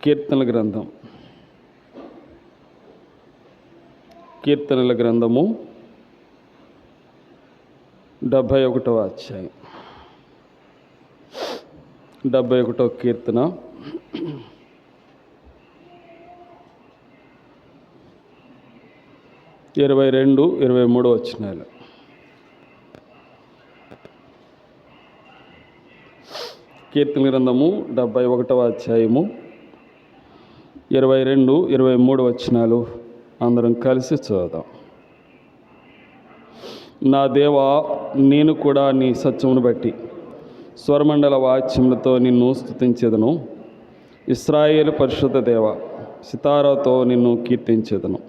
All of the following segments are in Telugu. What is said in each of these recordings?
కీర్తనల గ్రంథము 71వ అధ్యాయం. 71వ కీర్తన 22, 23 వచనాలు. కీర్తన గ్రంథము 71వ అధ్యాయము 22, 23 వచనాలు అందరం కలిసి చదువుదాం. నా దేవా, నేను కూడా నీ సత్యమును బట్టి స్వరమండల వాద్యములతో నిన్ను స్తుతించెదను. ఇశ్రాయేలు పరిశుద్ధ దేవ, సితారాతో నిన్ను కీర్తించెదను.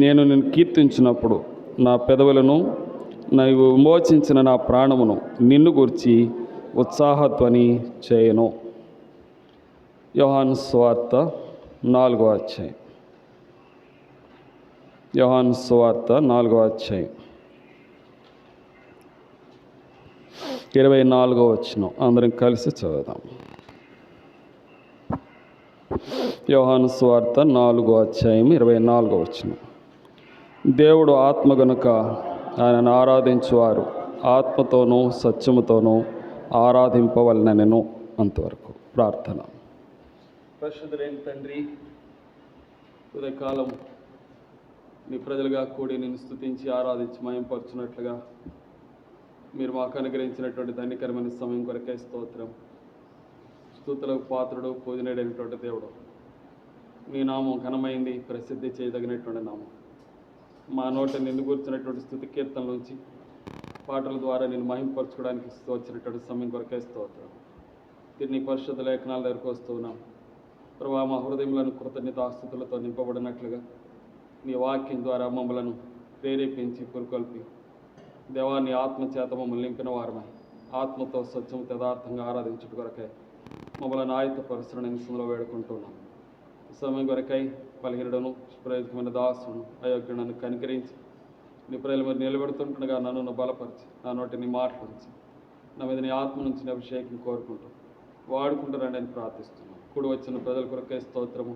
నేను నిన్ను కీర్తించినప్పుడు నా పెదవులను, నీవు విమోచించిన నా ప్రాణమును నిన్ను గూర్చి ఉత్సాహధ్వని చేయను. యోహాను సువార్త 4వ అధ్యాయం. యోహాను సువార్త 4వ అధ్యాయం 24వ వచనం అందరం కలిసి చదువుదాం. యోహాను సువార్త 4వ అధ్యాయం 24వ వచనం. దేవుడు ఆత్మ గనుక ఆయనను ఆరాధించువారు ఆత్మతోనూ సత్యముతోనూ ఆరాధింపవలనెను. అంతవరకు ప్రార్థన. పరిశుద్ధుడైన తండ్రి, ఉదయకాలం నీ ప్రజలుగా కూడి నిన్ను స్తుతించి ఆరాధించి మయంపరుచున్నట్లుగా మీరు మాకు అనుగ్రహించినటువంటి ధన్యకరమైన సమయం కొరకే స్తోత్రం. స్తుతులకు పాత్రుడు, పూజనీయుడైనటువంటి దేవుడు, నీ నామం ఘనమైంది, ప్రసిద్ధి చేయదగినటువంటి నామం. మా నోట నిన్ను కూర్చున్నటువంటి స్తుతి కీర్తనల నుంచి పాటల ద్వారా నేను మహింపరచుకోవడానికి వచ్చినటువంటి సమయం కొరకే స్తోత్రం. నీ పరిశుద్ధ లేఖనాల దగ్గరకు వస్తున్నాం ప్రభా. మా హృదయములను కృతజ్ఞతాస్తుతులతో నింపబడినట్లుగా నీ వాక్యం ద్వారా మమ్మలను ప్రేరేపించి పురుకొల్పి దేవా, నీ ఆత్మచేత మమ్మల్ని నింపిన వారమై ఆత్మతో సత్యం యథార్థంగా ఆరాధించుట కొరకై మమ్మల్ని ఆయత్తపరుస్తున్న నిమిషంలో వేడుకుంటున్నాం. సమయం కొరకై బలహీనుడను ప్రయోజకమైన దాసును అయోగ్యులను కనికరించి నీ ప్రజలు మీరు నిలబెడుతుండగా నన్ను బలపరిచి నా నోటి నీ మాటలుంచి నా మీద నీ ఆత్మ నుంచి నీ అభిషేకం కోరుకుంటూ వాడుకుంటారండి అని ప్రార్థిస్తున్నాను. కూడి వచ్చిన ప్రజల కొరకై స్తోత్రము.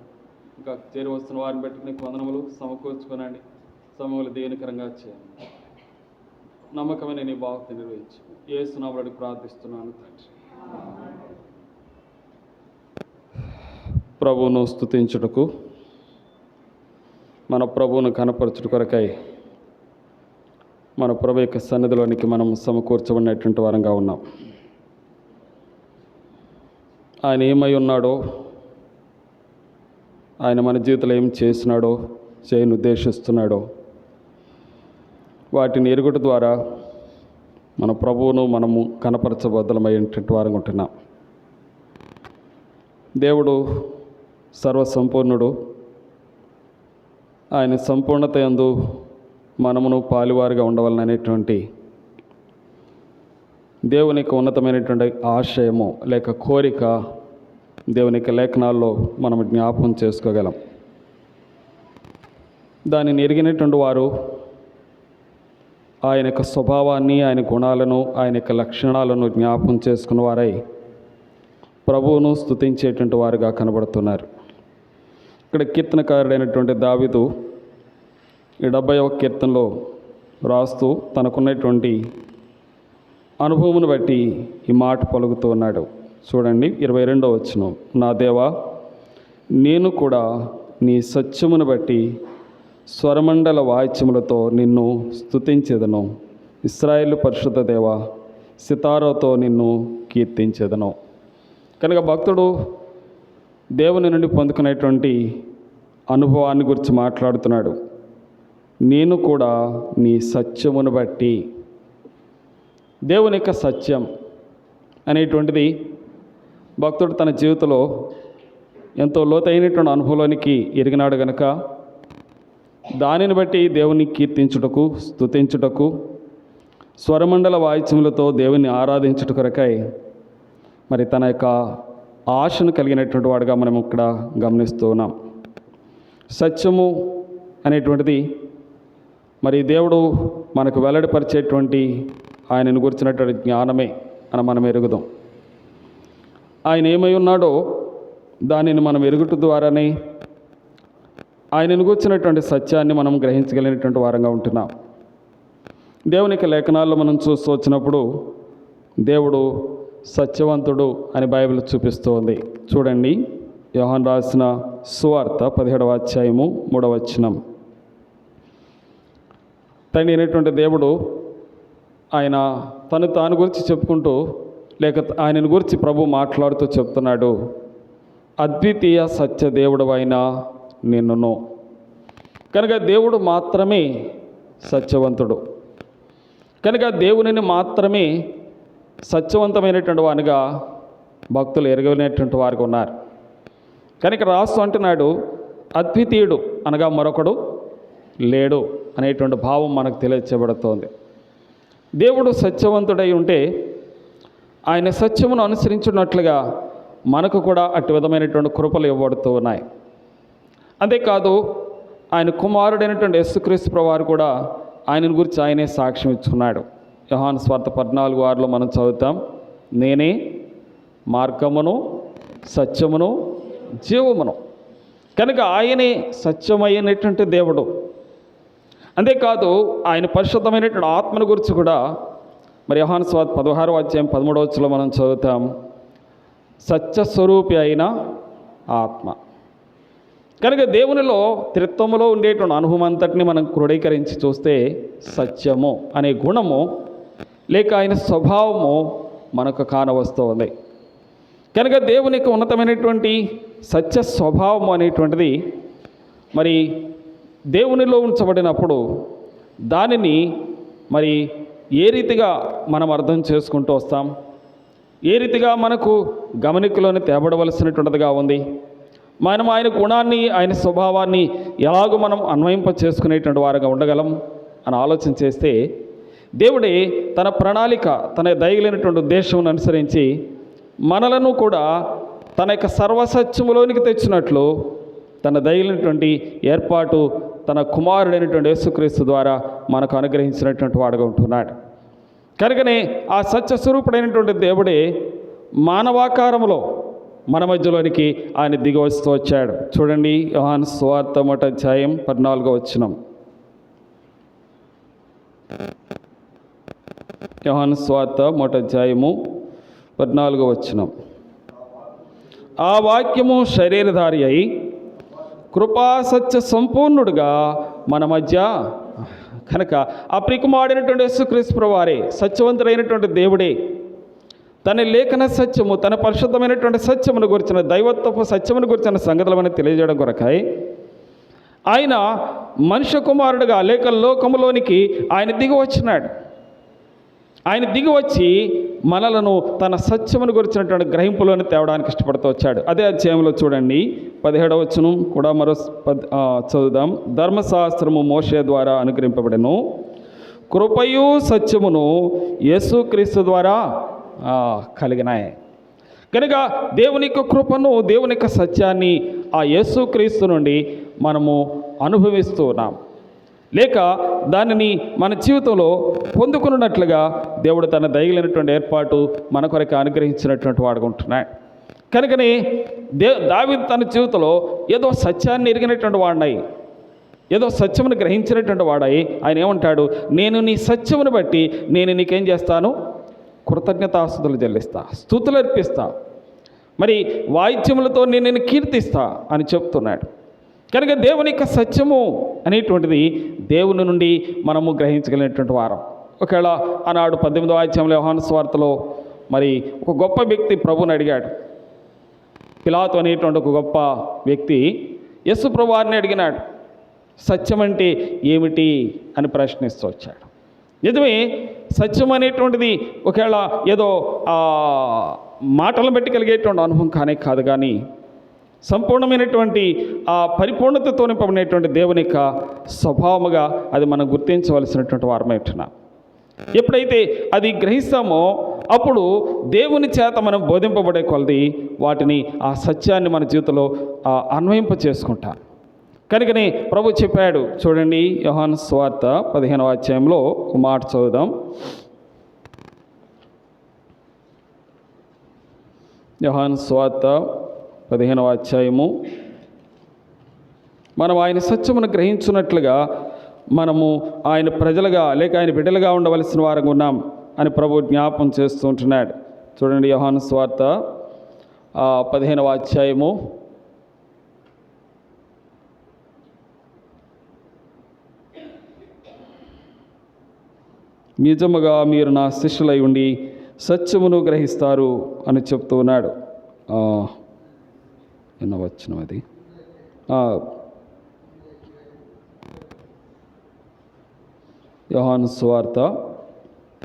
ఇంకా చేరి వస్తున్న వారిని బట్టి నీకు వందనములు సమకూర్చుకోనండి. సమయములు దీనికరంగా చేయండి. నమ్మకమైన నీ బాధ్యత నిర్వహించి యేసు నామములో ప్రార్థిస్తున్నాను తండ్రి. ప్రభువును స్తుతించుటకు, మన ప్రభువును కనపరచుట కొరకై మన ప్రభు యొక్క సన్నిధిలోనికి మనం సమకూర్చబడినటువంటి వారంగా ఉన్నాం. ఆయన ఏమై ఉన్నాడో, ఆయన మన జీవితంలో ఏం చేసినాడో, చేయను ఉద్దేశిస్తున్నాడో వాటిని ఎరుగుట ద్వారా మన ప్రభువును మనము కనపరచబద్దలమైనటువంటి వారంగా ఉంటున్నాం. దేవుడు సర్వసంపూర్ణుడు. ఆయన సంపూర్ణత యందు మనమును పాలువారుగా ఉండవాలనేటువంటి దేవునికి ఉన్నతమైనటువంటి ఆశయము లేక కోరిక దేవునికి లేఖనాల్లో మనం జ్ఞాపకం చేసుకోగలం. దానిని ఎరిగినటువంటి వారు ఆయన యొక్క స్వభావాన్ని, ఆయన గుణాలను, ఆయన యొక్క లక్షణాలను జ్ఞాపకం చేసుకున్న వారై ప్రభువును స్తుతించేటువంటి వారుగా కనబడుతున్నారు. ఇక్కడ కీర్తనకారుడైనటువంటి దావీదు ఈ 70వ కీర్తనలో రాస్తూ తనకున్నటువంటి అనుభవమును బట్టి ఈ మాట పలుకుతూ ఉన్నాడు. చూడండి 22వ వచనం. నా దేవా, నేను కూడా నీ సత్యమును బట్టి స్వరమండల వాయిద్యములతో నిన్ను స్తుతించెదను. ఇశ్రాయేలు పరిశుద్ధ దేవ, సితారాతో నిన్ను కీర్తించెదను. కనుక భక్తుడు దేవుని నుండి పొందుకునేటువంటి అనుభవాన్ని గురించి మాట్లాడుతున్నాడు. నేను కూడా నీ సత్యమును బట్టి. దేవుని యొక్క సత్యం అనేటువంటిది భక్తుడు తన జీవితంలో ఎంతో లోతైనటువంటి అనుభవంలోనికి ఎరిగినాడు గనుక దానిని బట్టి దేవుని కీర్తించుటకు, స్తుతించుటకు, స్వరమండల వాయిద్యములతో దేవుని ఆరాధించుట కొరకై మరి తన యొక్క ఆశను కలిగినటువంటి వాడుగా మనం ఇక్కడ గమనిస్తూ ఉన్నాం. సత్యము అనేటువంటిది మరి దేవుడు మనకు వెల్లడిపరిచేటువంటి ఆయనను గురించినటువంటి జ్ఞానమే అని మనం ఎరుగుదాం. ఆయన ఏమై ఉన్నాడో దానిని మనం ఎరుగుట ద్వారానే ఆయనను గూర్చినటువంటి సత్యాన్ని మనం గ్రహించగలిగినటువంటి వారంగా ఉంటున్నాం. దేవునికి లేఖనాల్లో మనం చూస్తూ వచ్చినప్పుడు దేవుడు సత్యవంతుడు అని బైబిల్ చూపిస్తూ ఉంది. చూడండి, యోహాను రాసిన సువార్త 17వ అధ్యాయము 3వ వచనం. తండ్రి అయినటువంటి దేవుడు ఆయన తాను గురించి చెప్పుకుంటూ, లేక ఆయనను గురించి ప్రభు మాట్లాడుతూ చెప్తున్నాడు, అద్వితీయ సత్య దేవుడు అయిన నిన్నును. కనుక దేవుడు మాత్రమే సత్యవంతుడు. కనుక దేవునిని మాత్రమే సత్యవంతమైనటువంటి వానిగా భక్తులు ఎరగలేనటువంటి వారికి ఉన్నారు. కనుక రాస్తూ అంటున్నాడు, అద్వితీయుడు అనగా మరొకడు లేడు అనేటువంటి భావం మనకు తెలియచేయబడుతోంది. దేవుడు సత్యవంతుడై ఉంటే ఆయన సత్యమును అనుసరించినట్లుగా మనకు కూడా అట్టి విధమైనటువంటి కృపలు ఇవ్వబడుతూ ఉన్నాయి. అంతేకాదు, ఆయన కుమారుడైనటువంటి యేసుక్రీస్తు ప్రభువారు కూడా ఆయనను గురించి ఆయనే సాక్ష్యం ఇచ్చుకున్నాడు. యోహాను సువార్త 14:6లో మనం చదువుతాం, నేనే మార్గమును సత్యమును జీవమును. కనుక ఆయనే సత్యమైనటువంటి దేవుడు. అంతేకాదు, ఆయన పరిశుద్ధమైనటువంటి ఆత్మను గురించి కూడా మరి యోహాను సువార్త 16వ అధ్యాయం 13వ వచనంలో మనం చదువుతాం, సత్యస్వరూపి అయిన ఆత్మ. కనుక దేవునిలో త్రిత్వములో ఉండేటువంటి అనుభవం అంతటిని మనం క్రోడీకరించి చూస్తే సత్యము అనే గుణము లేక ఆయన స్వభావము మనకు కానవస్తూ ఉంది. కనుక దేవునికి ఉన్నతమైనటువంటి సత్య స్వభావము అనేటువంటిది మరి దేవునిలో ఉంచబడినప్పుడు దానిని మరి ఏ రీతిగా మనం అర్థం చేసుకుంటూ వస్తాం, ఏ రీతిగా మనకు గమనికలోని తేబడవలసినటువంటిదిగా ఉంది. మనం ఆయన గుణాన్ని ఆయన స్వభావాన్ని ఎలాగో మనం అన్వయింప చేసుకునేటువంటి వారుగా ఉండగలం అని ఆలోచన చేస్తే, దేవుడే తన ప్రణాళిక, తన దయగలిగినటువంటి ఉద్దేశం అనుసరించి మనలను కూడా తన యొక్క సర్వసత్యములోనికి తెచ్చినట్లు తన దయగలిగినటువంటి ఏర్పాటు తన కుమారుడైనటువంటి యేసుక్రీస్తు ద్వారా మనకు అనుగ్రహించినటువంటి వాడుగా ఉంటున్నాడు. కనుకనే ఆ సత్యస్వరూపుడైనటువంటి దేవుడే మానవాకారంలో మన మధ్యలోనికి ఆయన దిగి వస్తూ వచ్చాడు. చూడండి, యోహాను సువార్త 1వ అధ్యాయం 14వ వచనం. యోహాను సువార్త 1వ అధ్యాయము 14వ వచనం. ఆ వాక్యము శరీరధారి అయి కృపాసత్య సంపూర్ణుడుగా మన మధ్య. కనుక ఆ ప్రియకుమారుడైనటువంటి యేసుక్రీస్తు ప్రభువారే సత్యవంతుడైనటువంటి దేవుడే తన లేఖన సత్యము, తన పరిశుద్ధమైనటువంటి సత్యమును గురించిన దైవత్వపు సత్యమును గురించిన సంగతులను తెలియజేయడం కొరకై ఆయన మనుష్య కుమారుడుగా లేక లోకములోనికి ఆయన దిగి వచ్చినాడు. ఆయన దిగి వచ్చి మనలను తన సత్యమును గురించినటువంటి గ్రహింపులోని తేవడానికి ఇష్టపడుతూ వచ్చాడు. అదే అధ్యాయంలో చూడండి, 17వ వచనం కూడా మరో చదువుదాం. ధర్మశాస్త్రము మోషే ద్వారా అనుగ్రహింపబడెను, కృపయు సత్యమును యేసుక్రీస్తు ద్వారా కలిగినాయి. కనుక దేవుని యొక్క కృపను, దేవుని యొక్క సత్యాన్ని ఆ యేసుక్రీస్తు నుండి మనము అనుభవిస్తూ ఉన్నాం, లేక దానిని మన జీవితంలో పొందుకున్నట్లుగా దేవుడు తన దయగలిగినటువంటి ఏర్పాటు మన కొరకు అనుగ్రహించినటువంటి వాడుగా ఉంటున్నాడు. కనుకనే దావీదు తన జీవితంలో ఏదో సత్యాన్ని ఎరిగినటువంటి వాడినై, ఏదో సత్యమును గ్రహించినటువంటి వాడై ఆయన ఏమంటాడు, నేను నీ సత్యమును బట్టి నేను నీకేం చేస్తాను, కృతజ్ఞతాస్తుతులు చెల్లిస్తా, స్తుతులు అర్పిస్తా, మరి వాయిద్యములతో నేను కీర్తిస్తా అని చెప్తున్నాడు. కనుక దేవుని యొక్క సత్యము అనేటువంటిది దేవుని నుండి మనము గ్రహించగలిగినటువంటి వారం. ఒకవేళ ఆనాడు 18వ అధ్యాయంలో యోహాను సువార్తలో మరి ఒక గొప్ప వ్యక్తి ప్రభువుని అడిగాడు. పిలాతు అనేటువంటి ఒక గొప్ప వ్యక్తి యేసు ప్రభువారిని అడిగినాడు, సత్యం అంటే ఏమిటి అని ప్రశ్నిస్తూ వచ్చాడు. నిజమే, సత్యం అనేటువంటిది ఒకవేళ ఏదో మాటలను బట్టి కలిగేటువంటి అనుభవం కాదు, కానీ సంపూర్ణమైనటువంటి ఆ పరిపూర్ణతతో నింపబడినటువంటి దేవుని యొక్క స్వభావముగా అది మనం గుర్తించవలసినటువంటి వారమై ఉంటున్నాం. ఎప్పుడైతే అది గ్రహిస్తామో అప్పుడు దేవుని చేత మనం బోధింపబడే కొలది వాటిని, ఆ సత్యాన్ని మన జీవితంలో అన్వయింప చేసుకుంటాం. కనుకనే ప్రభు చెప్పాడు, చూడండి యోహాను సువార్త 15వ అధ్యాయంలో ఒక మాట చదువుదాం. యోహాను సువార్త 15వ అధ్యాయము. మనం ఆయన సత్యమును గ్రహించున్నట్లుగా మనము ఆయన ప్రజలుగా లేక ఆయన బిడ్డలుగా ఉండవలసిన వారంగా ఉన్నాం అని ప్రభు జ్ఞాపం చేస్తూ ఉంటున్నాడు. చూడండి, యోహాను సువార్త 15వ అధ్యాయము. నిజముగా మీరు నా శిష్యులై ఉండి సత్యమును గ్రహిస్తారు అని చెప్తూ ఉన్నాడు. ఎన్నో వచనం అది? యోహాను సువార్త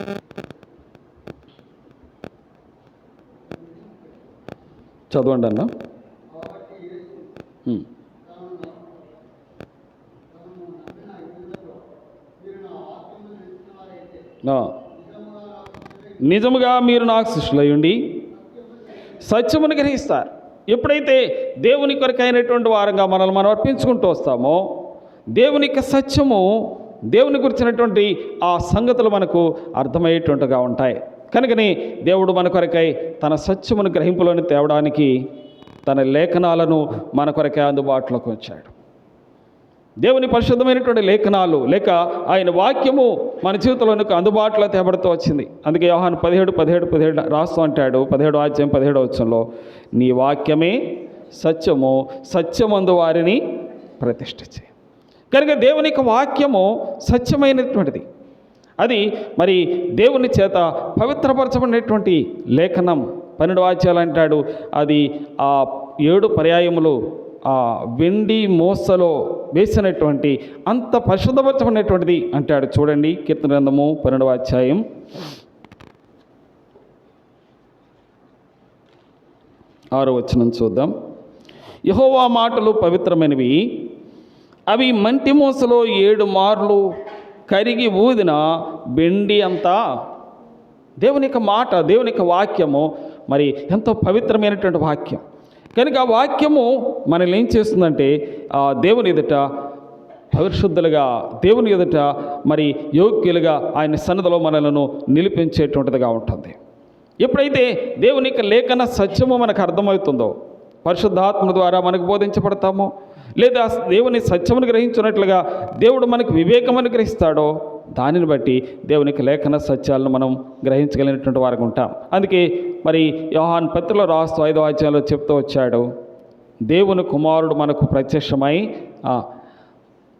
15 చదవండి అన్న. నిజముగా మీరు నాకు శిష్యులయ్యుండి సత్యమును గ్రహిస్తారు. ఎప్పుడైతే దేవుని కొరకైనటువంటి వారంగా మనల్ని మనం అర్పించుకుంటూ వస్తామో, దేవుని యొక్క సత్యము, దేవుని గురించినటువంటి ఆ సంగతులు మనకు అర్థమయ్యేటువంటిగా ఉంటాయి. కనుకని దేవుడు మన కొరకై తన సత్యమును గ్రహింపులోని తేవడానికి తన లేఖనాలను మన కొరకై అందుబాటులోకి ఉంచాడు. దేవుని పరిశుద్ధమైనటువంటి లేఖనాలు లేక ఆయన వాక్యము మన జీవితంలోనికి అందుబాటులో తేబడుతూ వచ్చింది. అందుకే యోహాను 17 రాస్తూ అంటాడు, 17వ అధ్యాయం 17వ వచనంలో, నీ వాక్యమే సత్యము, సత్యమందు వారిని ప్రతిష్ఠించే. కనుక దేవుని యొక్క వాక్యము సత్యమైనటువంటిది. అది మరి దేవుని చేత పవిత్రపరచబడినటువంటి లేఖనం. 12 అధ్యాయాలు అంటాడు, అది 7 పర్యాయములు వెండి మోసలో వేసినటువంటి అంత పరిశుద్ధపరచబడినటువంటిది అంటాడు. చూడండి, కీర్తన గ్రంథము 12వ అధ్యాయం 6వ వచనం చూద్దాం. యెహోవా మాటలు పవిత్రమైనవి, అవి మంటి మోసలో 7 మార్లు కరిగి ఊదిన వెండి అంతా. దేవుని యొక్క మాట, దేవుని యొక్క వాక్యము మరి ఎంతో పవిత్రమైనటువంటి వాక్యం. కనుక ఆ వాక్యము మనల్ని ఏం చేస్తుందంటే దేవుని ఎదుట పరిశుద్ధులుగా, దేవుని ఎదుట మరి యోగ్యులుగా ఆయన సన్నిధిలో మనలను నిలిపించేటువంటిదిగా ఉంటుంది. ఎప్పుడైతే దేవుని యొక్క లేఖన సత్యము మనకు అర్థమవుతుందో, పరిశుద్ధాత్మ ద్వారా మనకు బోధించబడతామో, లేదా దేవుని సత్యమును గ్రహించినట్లుగా దేవుడు మనకు వివేకం అనుగ్రహిస్తాడో, దానిని బట్టి దేవునికి లేఖన సత్యాలను మనం గ్రహించగలిగినటువంటి వారికి ఉంటాం. అందుకే మరి యోహాను పత్రికలో రాస్తూ 5వ అధ్యాయంలో చెప్తూ వచ్చాడు, దేవుని కుమారుడు మనకు ప్రత్యక్షమై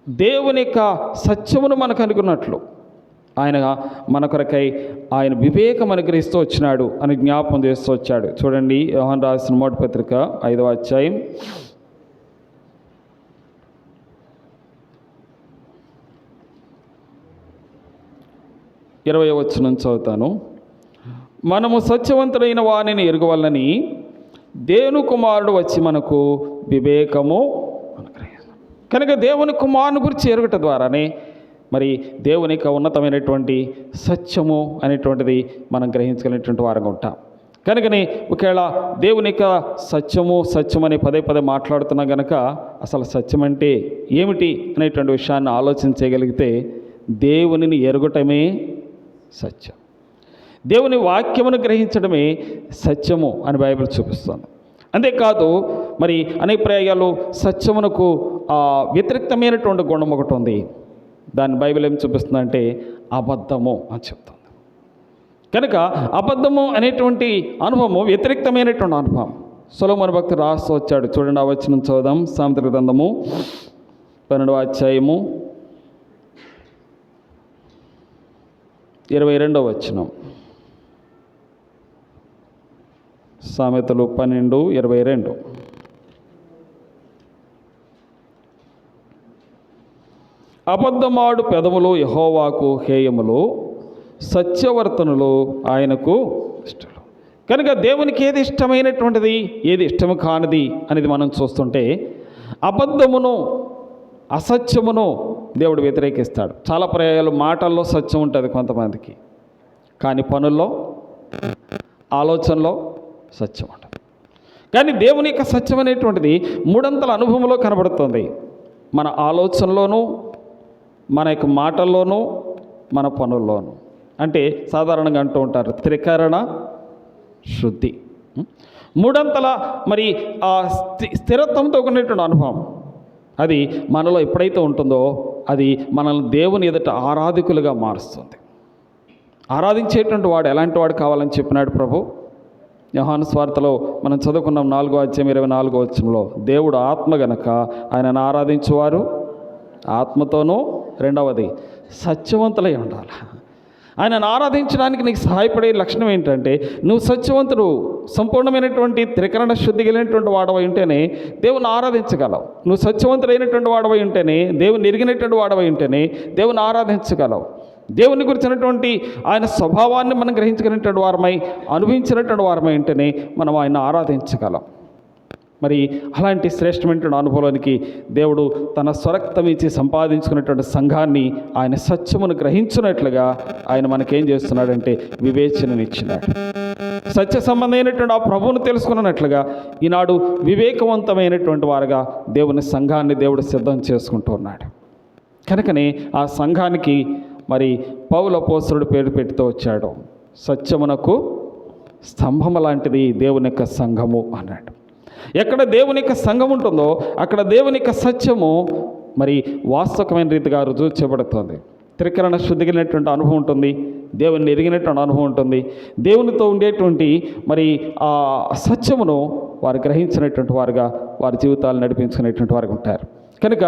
దేవుని యొక్క సత్యమును మనకు అనుకున్నట్లు ఆయన మన కొరకై ఆయన వివేకం అనుగ్రహిస్తూ వచ్చినాడు అని జ్ఞాపకం చేస్తూ వచ్చాడు. చూడండి, యోహాను రాసిన మొదటి పత్రిక 5వ అధ్యాయం 20వ వచనం చదువుతాను. మనము సత్యవంతుడైన వానిని ఎరుగవలనని దేవుని కుమారుడు వచ్చి మనకు వివేకము అనుగ్రహిస్తాడు. కనుక దేవుని కుమారుని గురించి ఎరుగుట ద్వారానే మరి దేవుని యొక్క ఉన్నతమైనటువంటి సత్యము అనేటువంటిది మనం గ్రహించగలిగినటువంటి వారంగా ఉంటాం. కనుకని ఒకవేళ దేవుని యొక్క సత్యమని పదే మాట్లాడుతున్నా కనుక అసలు సత్యం అంటే ఏమిటి అనేటువంటి విషయాన్ని ఆలోచించగలిగితే దేవునిని ఎరుగటమే సత్యం, దేవుని వాక్యమును గ్రహించడమే సత్యము అని బైబిల్ చూపిస్తుంది. అంతేకాదు మరి అనేక ప్రయోగాలు సత్యమునకు వ్యతిరేక్తమైనటువంటి గుణం ఒకటి ఉంది. దాన్ని బైబిల్ ఏం చూపిస్తుందంటే అబద్ధము అని చెప్తుంది. కనుక అబద్ధము అనేటువంటి అనుభవము వ్యతిరేక్తమైనటువంటి అనుభవం. సొలొమోను భక్తుడు రాస్తూ వచ్చాడు. చూడండి, ఆ వచనం చదువుదాం. సామెతల గ్రంథము 12వ అధ్యాయము 22వ వచనం. సామెతలు 12:22. అబద్ధమాడు పెదవులు యెహోవాకు హేయములు, సత్యవర్తనులు ఆయనకు ఇష్టలు. కనుక దేవునికి ఏది ఇష్టమైనటువంటిది, ఏది ఇష్టము కానిది అనేది మనం చూస్తుంటే అబద్ధమును అసత్యమును దేవుడు వ్యతిరేకిస్తాడు. చాలా పర్యాయాలు మాటల్లో సత్యం ఉంటుంది కొంతమందికి, కానీ పనుల్లో ఆలోచనలో సత్యం ఉంటుంది. కానీ దేవుని యొక్క సత్యం అనేటువంటిది 3 అంతల అనుభవంలో కనబడుతుంది. మన ఆలోచనలోనూ, మన యొక్క మాటల్లోనూ, మన పనుల్లోనూ. అంటే సాధారణంగా అంటూ ఉంటారు త్రికరణ శుద్ధి. మూడంతల మరి ఆ స్థిరత్వంతో కూడినటువంటి అనుభవం అది మనలో ఎప్పుడైతే ఉంటుందో అది మనల్ని దేవుని ఎదుట ఆరాధికులుగా మారుస్తుంది. ఆరాధించేటువంటి వాడు ఎలాంటి వాడు కావాలని చెప్పినాడు ప్రభు. యోహాను సువార్తలో మనం చదువుకున్నాం 4:24 దేవుడు ఆత్మ గనక ఆయనను ఆరాధించువారు ఆత్మతోనూ, రెండవది సత్యవంతులై ఉండాలి. ఆయనను ఆరాధించడానికి నీకు సహాయపడే లక్షణం ఏంటంటే నువ్వు సత్యవంతుడు, సంపూర్ణమైనటువంటి త్రికరణ శుద్ధి కలిగినటువంటి వాడవై ఉంటేనే దేవుని ఆరాధించగలవు. నువ్వు సత్యవంతుడైనటువంటి వాడవై ఉంటేనే, దేవుని ఎరిగినటువంటి వాడవై ఉంటేనే దేవుని ఆరాధించగలవు. దేవుని గురించినటువంటి ఆయన స్వభావాన్ని మనం గ్రహించుకునేటువంటి వారమై, అనుభవించినటువంటి వారమై ఉంటేనే మనం ఆయన ఆరాధించగలం. మరి అలాంటి శ్రేష్టమైనటువంటి అనుభవానికి దేవుడు తన స్వరక్తం ఇచ్చి సంపాదించుకున్నటువంటి సంఘాన్ని ఆయన సత్యమును గ్రహించినట్లుగా ఆయన మనకేం చేస్తున్నాడంటే వివేచననిచ్చినాడు. సత్య సంబంధమైనటువంటి ఆ ప్రభువును తెలుసుకున్నట్లుగా ఈనాడు వివేకవంతమైనటువంటి వారుగా దేవుని సంఘాన్ని దేవుడు సిద్ధం చేసుకుంటూ ఉన్నాడు. కనుకనే ఆ సంఘానికి మరి పౌలు అపోస్తలుడు పేరు పెడుతూ వచ్చాడు. సత్యమునకు స్తంభము లాంటిది దేవుని యొక్క సంఘము అన్నాడు. ఎక్కడ దేవుని యొక్క సంఘం ఉంటుందో అక్కడ దేవుని యొక్క సత్యము మరి వాస్తవమైన రీతిగా రుజువు చేయబడుతుంది. త్రికరణ శుద్ధిగినటువంటి అనుభవం ఉంటుంది, దేవుని ఎరిగినటువంటి అనుభవం ఉంటుంది. దేవునితో ఉండేటువంటి మరి ఆ సత్యమును వారు గ్రహించినటువంటి వారుగా వారి జీవితాలు నడిపించుకునేటువంటి వారు ఉంటారు. కనుక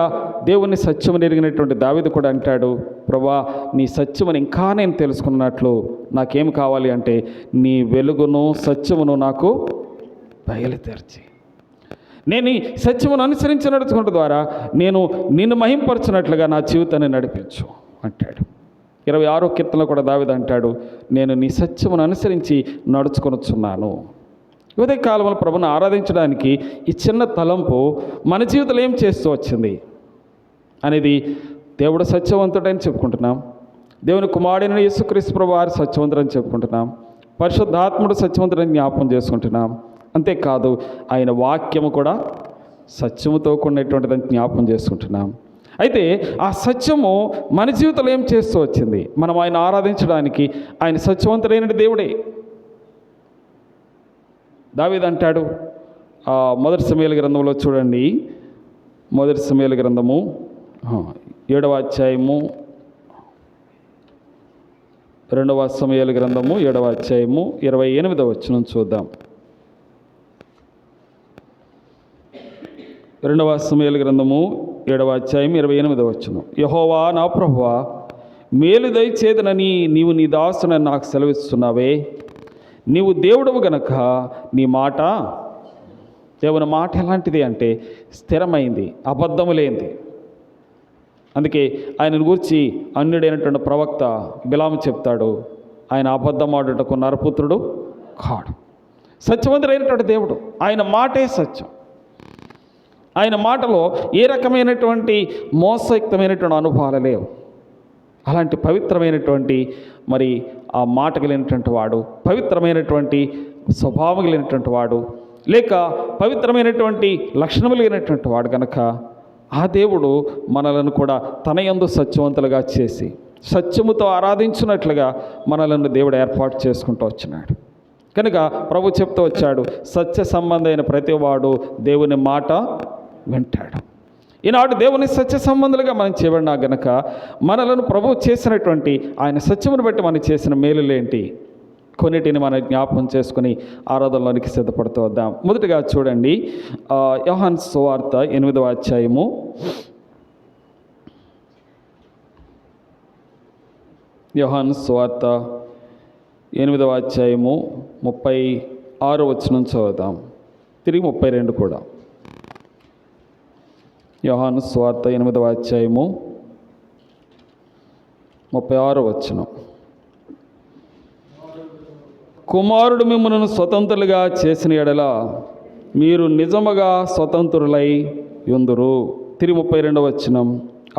దేవుని సత్యమును ఎరిగినటువంటి దావీదు కూడా అంటాడు, ప్రభా నీ సత్యమును ఇంకా నేను తెలుసుకున్నట్లు నాకేం కావాలి అంటే నీ వెలుగును సత్యమును నాకు బయలుదేర్చి, నేను ఈ సత్యమును అనుసరించి నడుచుకుంట ద్వారా నేను నిన్ను మహింపరచినట్లుగా నా జీవితాన్ని నడిపించు అంటాడు. 26వ కీర్తనలో కూడా దావీదు అంటాడు, నేను నీ సత్యమును అనుసరించి నడుచుకొనుచున్నాను. ఉదయ కాలంలో ప్రభుని ఆరాధించడానికి ఈ చిన్న తలంపు మన జీవితంలో ఏం చేస్తూ వచ్చింది అనేది, దేవుడు సత్యవంతుడని చెప్పుకుంటున్నాం, దేవుని కుమారుడైన యేసుక్రీస్తు ప్రభు వారు సత్యవంతుడని చెప్పుకుంటున్నాం, పరిశుద్ధాత్ముడు సత్యవంతుడని జ్ఞాపకం చేసుకుంటున్నాం. అంతేకాదు ఆయన వాక్యము కూడా సత్యముతో కూడినటువంటిదని జ్ఞాపకం చేసుకుంటున్నాం. అయితే ఆ సత్యము మన జీవితంలో ఏం చేస్తూ వచ్చింది? మనం ఆయన ఆరాధించడానికి ఆయన సత్యవంతుడైన దేవుడే. దావీదు అంటాడు మొదటి సమూయేలు గ్రంథంలో చూడండి, మొదటి సమూయేలు గ్రంథము 7వ అధ్యాయము, 2వ సమూయేలు గ్రంథము 7వ అధ్యాయము 28వ వచనం చూద్దాం. 2వ సమూయేలు గ్రంథము 7వ అధ్యాయం 28వ వచనం. యెహోవా నా ప్రభువా, మేలు దయచేదనని నీవు నీ దాసుని నాకు సెలవిస్తున్నావే. నీవు దేవుడవు గనక నీ మాట, దేవుని మాట ఎలాంటిది అంటే స్థిరమైంది, అబద్ధము లేనిది. అందుకే ఆయనను గూర్చి అన్యుడైనటువంటి ప్రవక్త బిలాము చెప్తాడు, ఆయన అబద్ధం ఆడుటకు నరపుత్రుడు కాడు. సత్యవంతుడైనటువంటి దేవుడు, ఆయన మాటే సత్యం. ఆయన మాటలో ఏ రకమైనటువంటి మోసయుక్తమైనటువంటి అనుభవాలు లేవు. అలాంటి పవిత్రమైనటువంటి మరి ఆ మాట కలిగినటువంటి వాడు, పవిత్రమైనటువంటి స్వభావం కలిగినటువంటి వాడు, లేక పవిత్రమైనటువంటి లక్షణములు కలిగినటువంటి వాడు కనుక ఆ దేవుడు మనలను కూడా తన యందు సత్యవంతులుగా చేసి సత్యముతో ఆరాధించినట్లుగా మనలను దేవుడు ఏర్పాటు చేసుకుంటూ వచ్చినాడు. కనుక ప్రభు చెప్తూ వచ్చాడు, సత్య సంబంధమైన ప్రతివాడు దేవుని మాట వింటాడు. ఈనాడు దేవుని సత్య సంబంధులుగా మనం చేయబడినా గనక మనలను ప్రభు చేసినటువంటి ఆయన సత్యమును బట్టి మనం చేసిన మేలులేంటి కొన్నిటిని మనం జ్ఞాపకం చేసుకుని ఆరాధనలోనికి సిద్ధపడుతూ వద్దాం. మొదటిగా చూడండి, యోహాను సువార్త 8వ అధ్యాయము, యోహాను సువార్త 8వ అధ్యాయము 36వ వచనం చదువుదాం, తిరిగి 32 కూడా. యోహాను సువార్త 8వ అధ్యాయము 36వ వచనం. కుమారుడు మిమ్మును స్వతంత్రులుగా చేసిన ఎడల మీరు నిజముగా స్వతంత్రులై యుందురు. తిరిగి 32వ వచనం.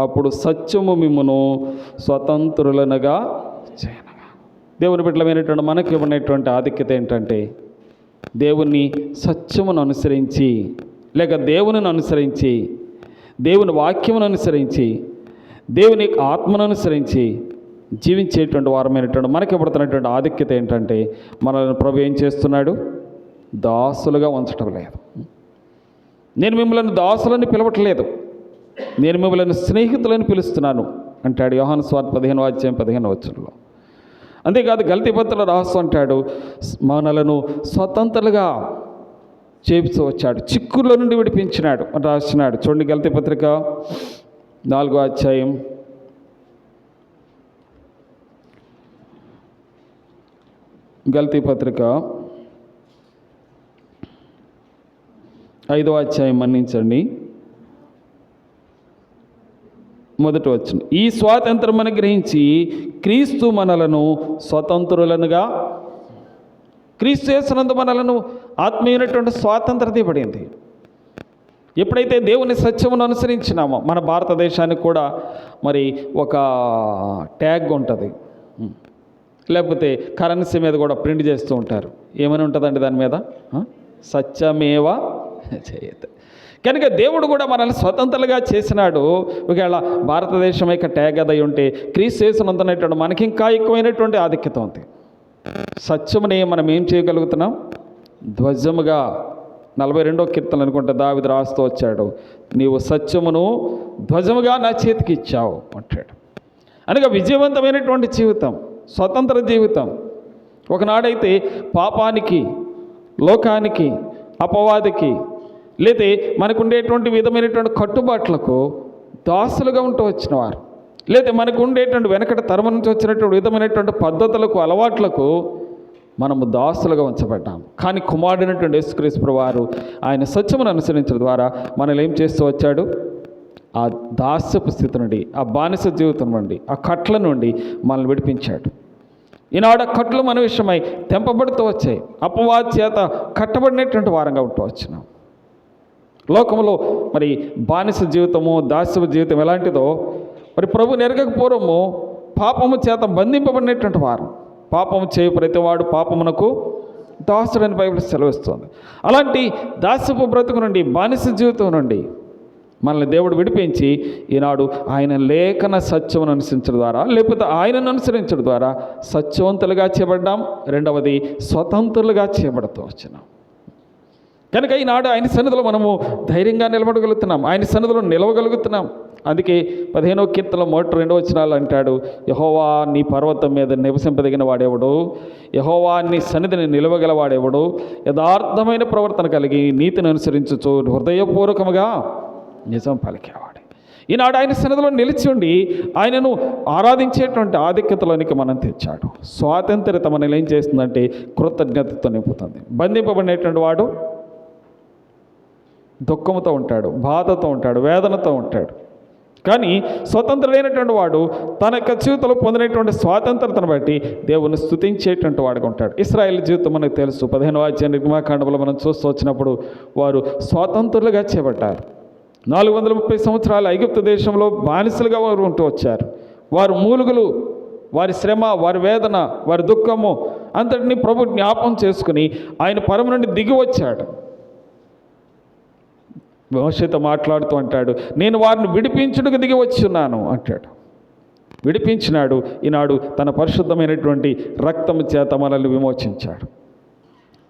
అప్పుడు సత్యము మిమ్మును స్వతంత్రులనగా చేయనగా. దేవుని బిడ్డలమైనటువంటి మనకి ఇవ్వనటువంటి ఆధిక్యత ఏంటంటే దేవుని సత్యమును అనుసరించి, లేక దేవుని అనుసరించి, దేవుని వాక్యమును అనుసరించి, దేవుని ఆత్మను అనుసరించి జీవించేటువంటి వారమైనటువంటి మనకి ఇవ్వబడుతున్నటువంటి ఆధిక్యత ఏంటంటే మనల్ని ప్రభు ఏం చేస్తున్నాడు? దాసులుగా ఉంచటం లేదు. నేను మిమ్మల్ని దాసులని పిలవట్లేదు, నేను మిమ్మల్ని స్నేహితులని పిలుస్తున్నాను అంటాడు యోహాను సువార్త 15:15. అంతేకాదు గలతీ పత్రికలో రాస్తూ అంటాడు, మనలను స్వతంత్రులుగా చేస్తూ వచ్చాడు, చిక్కుల్లో నుండి విడిపించినాడు అని రాసినాడు. చూడండి గలతీ పత్రిక 4వ అధ్యాయం 5వ అధ్యాయం మన్నించండి, మొదటి వచనం. ఈ స్వాతంత్రం అనుగ్రహించి క్రీస్తు మనలను స్వతంత్రులనుగా, క్రీస్తు యేసునందు మనలను ఆత్మీయమైనటువంటి స్వాతంత్రత ఇవ్వబడింది. ఎప్పుడైతే దేవుని సత్యమును అనుసరించినామో, మన భారతదేశానికి కూడా మరి ఒక ట్యాగ్ ఉంటుంది, లేకపోతే కరెన్సీ మీద కూడా ప్రింట్ చేస్తూ ఉంటారు. ఏమని ఉంటుందండి దాని మీద? సత్యమేవ జయతే. కనుక దేవుడు కూడా మనల్ని స్వతంత్రులుగా చేసినాడు. ఒకవేళ భారతదేశం యొక్క ట్యాగ్ అదై ఉంటే క్రీస్తు యేసునందున్నటువంటి మనకి ఇంకా ఎక్కువైనటువంటి ఆధిక్యత ఉంది. సత్యముని మనం ఏం చేయగలుగుతున్నాం? ధ్వజముగా 42వ కీర్తన అనుకుంటే దావీదు రాస్తూ వచ్చాడు, నీవు సత్యమును ధ్వజముగా నా చేతికి ఇచ్చావు అంటాడు. అనగా విజయవంతమైనటువంటి జీవితం, స్వతంత్ర జీవితం. ఒకనాడైతే పాపానికి, లోకానికి, అపవాదికి, లేదా మనకు ఉండేటువంటి విధమైనటువంటి కట్టుబాట్లకు దాసులుగా ఉంటూ వచ్చినవారు, లేదా మనకు ఉండేటువంటి వెనకటి తరం నుంచి వచ్చినటువంటి విధమైనటువంటి పద్ధతులకు, అలవాట్లకు మనము దాసులుగా ఉంచబడ్డాము. కానీ కుమారుడైనటువంటి యేసుక్రీస్తు వారు ఆయన సత్యమును అనుసరించడం ద్వారా మనల్ని ఏం చేస్తూ వచ్చాడు? ఆ దాస్యపు స్థితి నుండి, ఆ బానిస జీవితం నుండి, ఆ కట్ల నుండి మనల్ని విడిపించాడు. ఈనాడు కట్లు మన విషయమై తెంపబడుతూ వచ్చాయి, అపవాది చేత కట్టబడినటువంటి వారంగా ఉంటూ వచ్చినాం. లోకంలో మరి బానిస జీవితము, దాస్యపు జీవితం ఎలాంటిదో మరి ప్రభు నెరగక పూర్వము పాపము చేత బంధింపబడినటువంటి వారు. పాపము చేయ ప్రతివాడు పాపమునకు దాసుడని బైబిల్ సెలవిస్తుంది. అలాంటి దాస్యపు బ్రతుకు నుండి, బానిస జీవితం నుండి మనల్ని దేవుడు విడిపించి ఈనాడు ఆయన లేఖన సత్యమును అనుసరించడం ద్వారా, లేకపోతే ఆయనను అనుసరించడం ద్వారా సత్యవంతులుగా చేయబడ్డాం. రెండవది స్వతంత్రులుగా చేయబడుతూ వచ్చినాం. కనుక ఈనాడు ఆయన సన్నిధిలో మనము ధైర్యంగా నిలబడగలుగుతున్నాం, ఆయన సన్నిధిలో నిలవగలుగుతున్నాం. అందుకే 15వ కీర్తనలో 1-2 వచనాలు అంటాడు, యెహోవా నీ పర్వతం మీద నివసింపదగిన వాడెవడు, యెహోవా నీ సన్నిధిని నిలవగలవాడెవడు, యథార్థమైన ప్రవర్తన కలిగి నీతిని అనుసరించుచు హృదయపూర్వకముగా నిజం పలికేవాడు. ఈనాడు ఆయన సన్నిధిలో నిలిచి ఉండి ఆయనను ఆరాధించేటువంటి ఆధిక్యతలోనికి మనం తెచ్చాడు. స్వాతంత్ర్యత మనల్ని ఏం చేస్తుందంటే కృతజ్ఞతతో నింపుతుంది. బంధింపబడినటువంటి వాడు దుఃఖంతో ఉంటాడు, బాధతో ఉంటాడు, వేదనతో ఉంటాడు. కానీ స్వతంత్రుడైనటువంటి వాడు తన యొక్క జీవితంలో పొందినటువంటి స్వాతంత్రతను బట్టి దేవుని స్తుతించేటువంటి వాడుగా ఉంటాడు. ఇశ్రాయేల్ జీవితం మనకు తెలుసు. 15వ అధ్యాయం నిర్గమాకాండంలో మనం చూస్తూ వచ్చినప్పుడు వారు స్వాతంత్రులుగా చేపట్టారు. 430 సంవత్సరాలు ఐగుప్తు దేశంలో బానిసలుగా వారు ఉంటూ వచ్చారు. వారు మూలుగులు, వారి శ్రమ, వారి వేదన, వారి దుఃఖము అంతటినీ ప్రభు జ్ఞాపం చేసుకుని ఆయన పరమ నుండి దిగి వచ్చాడు. మోషేతో మాట్లాడుతూ అంటాడు, నేను వారిని విడిపించుటకు దిగి వచ్చున్నాను అంటాడు. విడిపించినాడు. ఈనాడు తన పరిశుద్ధమైనటువంటి రక్తము చేత మనల్ని విమోచించాడు.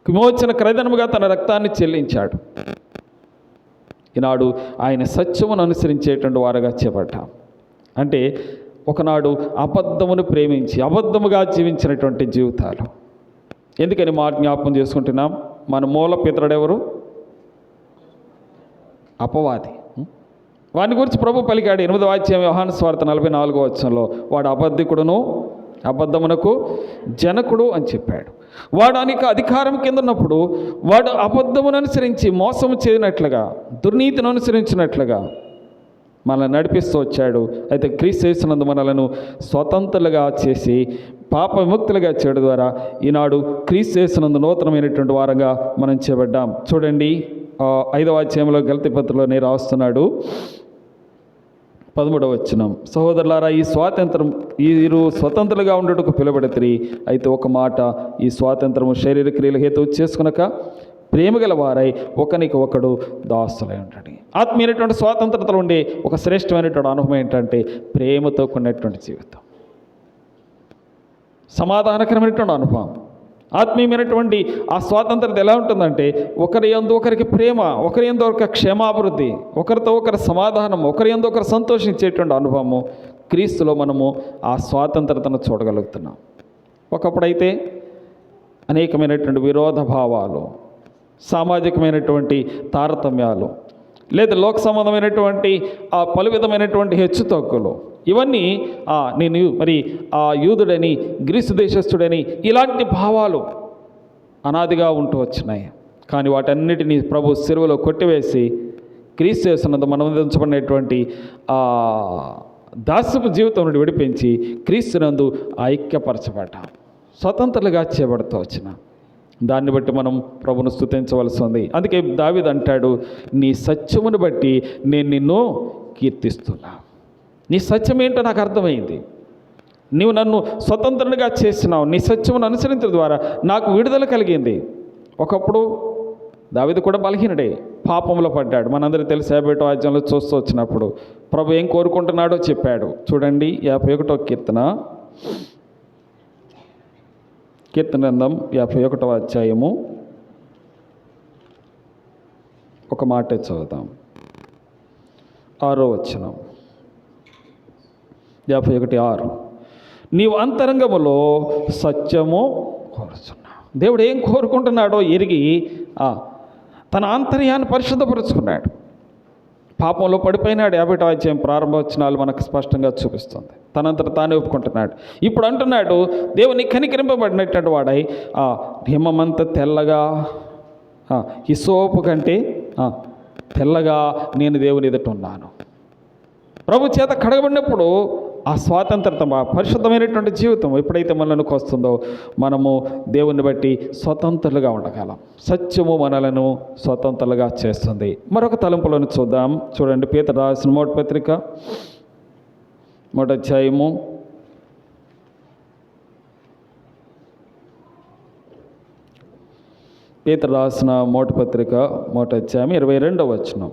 విమోచన క్రయధనముగా తన రక్తాన్ని చెల్లించాడు. ఈనాడు ఆయన సత్యమును అనుసరించేటువంటి వారుగా చేపట్టాం. అంటే ఒకనాడు అబద్ధమును ప్రేమించి అబద్ధముగా జీవించినటువంటి జీవితాలు. ఎందుకని మా జ్ఞాపకం చేసుకుంటున్నాం? మన మూల పితరుడెవరు? అపవాది. వాని గురించి ప్రభు పలికాడు 8వ అధ్యాయం యోహాను సువార్త 44వ వచనంలో, వాడు అబద్ధికుడును అబద్ధమునకు జనకుడు అని చెప్పాడు. వాడు అనేక అధికారం కింద ఉన్నప్పుడు వాడు అబద్ధమును అనుసరించి మోసము చేయనట్లుగా, దుర్నీతిని అనుసరించినట్లుగా మనల్ని నడిపిస్తూ వచ్చాడు. అయితే క్రీస్తు యేసునందు మనలను స్వతంత్రులుగా చేసి పాప విముక్తులుగా చేయడం ద్వారా ఈనాడు క్రీస్తు యేసునందు నూతనమైనటువంటి వారంగా మనం చేయబడ్డాం. చూడండి 5వ అధ్యాయంలో గలతీ పత్రికలోనే రాస్తున్నాడు 13వ వచనం, సహోదరులారా ఈ స్వాతంత్రం వీరు స్వతంత్రులుగా ఉండటకు పిలువబడితిరి. అయితే ఒక మాట, ఈ స్వాతంత్రము శరీర క్రియల హేతువు చేసుకునక ప్రేమ గల వారై ఒకనికి ఒకడు దాసులై ఉంటాడు. ఆత్మీయమైనటువంటి స్వాతంత్రతలో ఉండే ఒక శ్రేష్టమైనటువంటి అనుభవం ఏంటంటే ప్రేమతో కూడినటువంటి జీవితం, సమాధానకరమైనటువంటి అనుభవం. ఆత్మీయమైనటువంటి ఆ స్వాతంత్రత ఎలా ఉంటుందంటే ఒకరి యందు ఒకరికి ప్రేమ, ఒకరి యందు ఒకరికి క్షేమాభివృద్ధి, ఒకరితో ఒకరి సమాధానం, ఒకరి యందు ఒకరు సంతోషించేటువంటి అనుభవము క్రీస్తులో మనము ఆ స్వాతంత్రతను చూడగలుగుతున్నాం. ఒకప్పుడైతే అనేకమైనటువంటి విరోధ భావాలు, సామాజికమైనటువంటి తారతమ్యాలు, లేదా లోక సంబంధమైనటువంటి ఆ పలు విధమైనటువంటి హెచ్చుతగ్గులు, ఇవన్నీ నేను మరి ఆ యూదుడని, గ్రీసు దేశస్థుడని, ఇలాంటి భావాలు అనాదిగా ఉంటూ వచ్చినాయి. కానీ వాటన్నిటినీ ప్రభు సిలువలో కొట్టివేసి క్రీస్తు యేసునందు మనం ఉంచబడినటువంటి ఆ దాస్యపు జీవితం నుండి విడిపించి క్రీస్తునందు ఐక్యపరచబడ్డాం, స్వతంత్రులుగా చేయబడుతూ వచ్చిన దాన్ని బట్టి మనం ప్రభును స్తుతించవలసి ఉంది. అందుకే దావీదు అంటాడు, నీ సత్యమును బట్టి నేను నిన్ను కీర్తిస్తున్నా. నీ సత్యం ఏంటో నాకు అర్థమైంది. నీవు నన్ను స్వతంత్రునిగా చేసినావు. నీ సత్యమును అనుసరించడం ద్వారా నాకు విడుదల కలిగింది. ఒకప్పుడు దావీదు కూడా బలహీనుడే, పాపంలో పడ్డాడు. మనందరికీ తెలిసి 51వ అధ్యాయంలో చూస్తూ వచ్చినప్పుడు ప్రభు ఏం కోరుకుంటున్నాడో చెప్పాడు. చూడండి 51వ కీర్తన గ్రంథం 51వ అధ్యాయము ఒక మాట చదువుతాం. 6వ వచనం, 51:6. నీవు అంతరంగములో సత్యము కోరుచున్నావు. దేవుడు ఏం కోరుకుంటున్నాడో ఎరిగి తన ఆంతర్యాన్ని పరిశుద్ధపరుచుకున్నాడు. పాపంలో పడిపోయినాడు. 51వ అధ్యాయం ప్రారంభ వచనాలు మనకు స్పష్టంగా చూపిస్తుంది. తనంతట తానే ఒప్పుకుంటున్నాడు. ఇప్పుడు అంటున్నాడు, దేవుని కనికరింపబడినటువంటి వాడై హిమమంత తెల్లగా, హిసోపు కంటే తెల్లగా నేను దేవుని ఎదుట ఉన్నాను. ప్రభు చేత కడగబడినప్పుడు ఆ స్వాతంత్రత, ఆ పరిశుద్ధమైనటువంటి జీవితం ఎప్పుడైతే మనలోకి వస్తుందో మనము దేవుని బట్టి స్వతంత్రులుగా ఉండగలం. సత్యము మనలను స్వతంత్రులుగా చేస్తుంది. మరొక తలంపులను చూద్దాం. చూడండి, పేతురు రాసిన మొదటి పత్రిక 1వ అధ్యాయము 22వ వచనం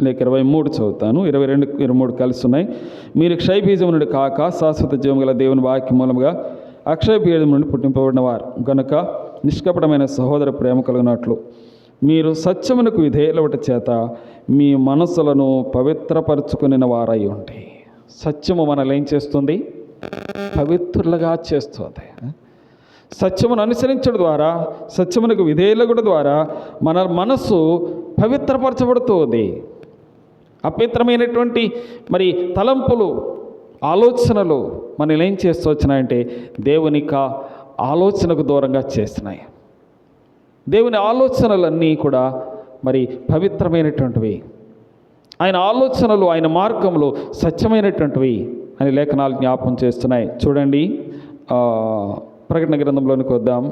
లేక 23 చదువుతాను. 22, 23 కలిసి ఉన్నాయి. మీరు క్షయబీజం నుండి కాక శాశ్వత జీవం గల దేవుని వాక్య మూలముగా అక్షయ బీజం నుండి పుట్టింపబడిన వారు గనుక నిష్కపటమైన సహోదర ప్రేమ కలిగినట్లు మీరు సత్యమునకు విధేయులవట చేత మీ మనస్సులను పవిత్రపరచుకుని వారై ఉండి. సత్యము మనల్ని ఏం చేస్తుంది? పవిత్రులుగా చేస్తుంది. సత్యమును అనుసరించడం ద్వారా, సత్యమునకు విధేయులగుట ద్వారా మన మనస్సు పవిత్రపరచబడుతుంది. అపవిత్రమైనటువంటి మరి తలంపులు, ఆలోచనలు మనల్ని ఏం చేస్తూ వచ్చినాయంటే దేవుని ఆలోచనకు దూరంగా చేస్తున్నాయి. దేవుని ఆలోచనలన్నీ కూడా మరి పవిత్రమైనటువంటివి. ఆయన ఆలోచనలు, ఆయన మార్గములు సత్యమైనటువంటివి అని లేఖనాలు జ్ఞాపకం చేస్తున్నాయి. చూడండి, ప్రకటన గ్రంథంలోనికి వద్దాం.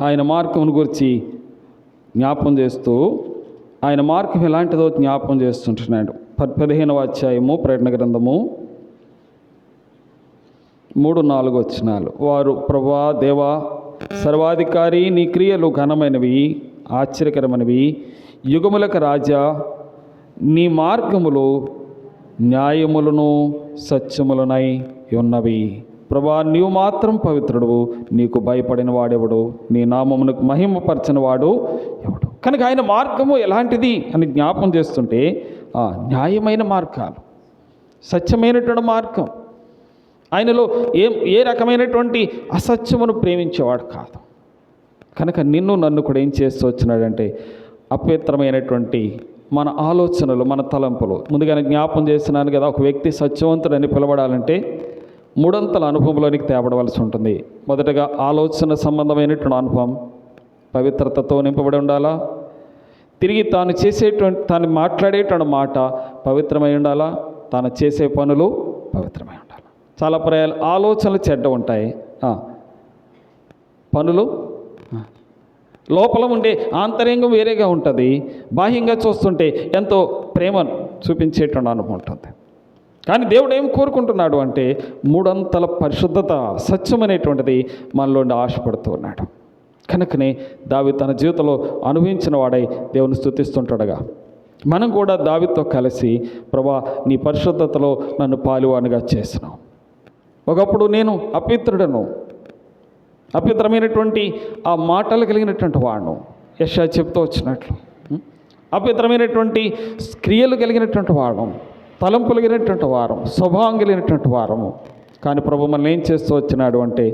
ఆయన మార్గమును గురించి జ్ఞాపకం చేస్తూ, ఆయన మార్గం ఎలాంటిదో జ్ఞాపకం చేస్తుంటున్నాడు. 15వ అధ్యాయము ప్రకటన గ్రంథము 3-4 వచనాలు. వారు, ప్రభువా, దేవా, సర్వాధికారి, నీ క్రియలు ఘనమైనవి, ఆశ్చర్యకరమైనవి, యుగములకు రాజా, నీ మార్గములు న్యాయములను సత్యములనై ఉన్నవి. ప్రభువా, నీవు మాత్రం పవిత్రుడు, నీకు భయపడిన వాడెవడు, నీ నామమునకు మహిమపరచిన వాడు ఎవడు. కనుక ఆయన మార్గము ఎలాంటిది అని జ్ఞాపం చేస్తుంటే న్యాయమైన మార్గాలు, సత్యమైనటువంటి మార్గం. ఆయనలో ఏ రకమైనటువంటి అసత్యమును ప్రేమించేవాడు కాదు. కనుక నిన్ను నన్ను కూడా ఏం చేస్తూ వచ్చినాడంటే అపవిత్రమైనటువంటి మన ఆలోచనలు, మన తలంపులు. ముందుగానే జ్ఞాపం చేస్తున్నాను కదా, ఒక వ్యక్తి సత్యవంతుడని పిలవడాలంటే 3 అంతల అనుభవంలోనికి తేబడవలసి ఉంటుంది. మొదటగా ఆలోచన సంబంధమైనటువంటి అనుభవం పవిత్రతతో నింపబడి ఉండాలా. తిరిగి తాను మాట్లాడేటువంటి మాట పవిత్రమై ఉండాలా. తాను చేసే పనులు పవిత్రమై ఉండాలి. చాలా పర్యాలు ఆలోచనలు చెడ్డ ఉంటాయి, పనులు లోపల ఉండే ఆంతర్యంగం వేరేగా ఉంటుంది. బాహ్యంగా చూస్తుంటే ఎంతో ప్రేమ చూపించేటువంటి అనుభవం ఉంటుంది. కానీ దేవుడు ఏం కోరుకుంటున్నాడు అంటే 3 అంతల పరిశుద్ధత, సత్యం అనేటువంటిది మనలో ఆశపడుతూ ఉన్నాడు. కనుకనే దావీదు తన జీవితంలో అనుభవించిన వాడై దేవుని స్తుతిస్తుంటాడుగా మనం కూడా దావీదుతో కలిసి ప్రభా నీ పరిశుద్ధతలో నన్ను పాలువానిగా చేసినావు. ఒకప్పుడు నేను అపవిత్రమైనటువంటి ఆ మాటలు కలిగినటువంటి వాడును, యెషయా చెప్తూ వచ్చినట్లు అపవిత్రమైనటువంటి క్రియలు కలిగినటువంటి వారం, తలంపులు కలిగినటువంటి వారం, స్వభావం కలిగినటువంటి వారము. కానీ ప్రభు మనల్ని ఏం చేస్తూ వచ్చినాడు అంటే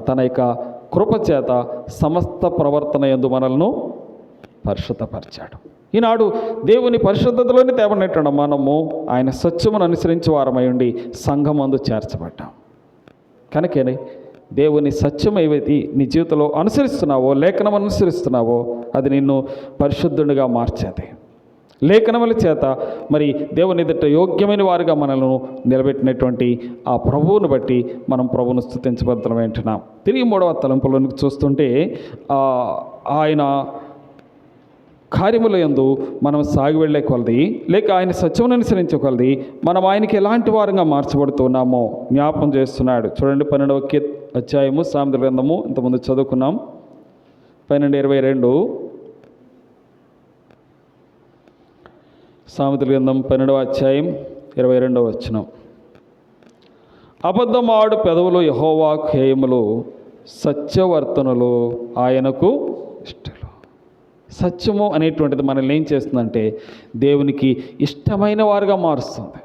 తన యొక్క కృపచేత సమస్త ప్రవర్తన యందు మనల్ని పరిశుద్ధపరిచాడు. ఈనాడు దేవుని పరిశుద్ధతలోని తేబడినటువంటి మనము ఆయన సత్యమును అనుసరించి వారమై ఉండి సంఘమందు చేర్చబడ్డాం. కనుకే దేవుని సత్యం ఏవైతే నీ జీవితంలో అనుసరిస్తున్నావో, లేఖనం అనుసరిస్తున్నావో అది నిన్ను పరిశుద్ధునిగా మార్చేది. లేఖనముల చేత మరి దేవుని ఎదుట యోగ్యమైన వారుగా మనల్ని నిలబెట్టినటువంటి ఆ ప్రభువును బట్టి మనం ప్రభువును స్తుతించబద్దలం వింటున్నాం. తిరిగి 3వ తలంపులోనికి చూస్తుంటే ఆయన కార్యముల యందు మనం సాగి వెళ్ళే కొలది, లేక ఆయన సత్యమును అనుసరించే కొలది మనం ఆయనకి ఎలాంటి వారంగా మార్చబడుతున్నామో జ్ఞాపం చేస్తున్నాడు. చూడండి 12వ అధ్యాయము సామెతల గ్రంథము, ఇంతకుముందు చదువుకున్నాం 12:22. సామెతల గ్రంథం 12వ అధ్యాయం 22వ వచనం. అబద్ధమాడు పెదవులు యెహోవా హేయములు, సత్యవర్తనులు ఆయనకు ఇష్టలు. సత్యము అనేటువంటిది మనల్ని ఏం చేస్తుందంటే దేవునికి ఇష్టమైన వారుగా మారుస్తుంది.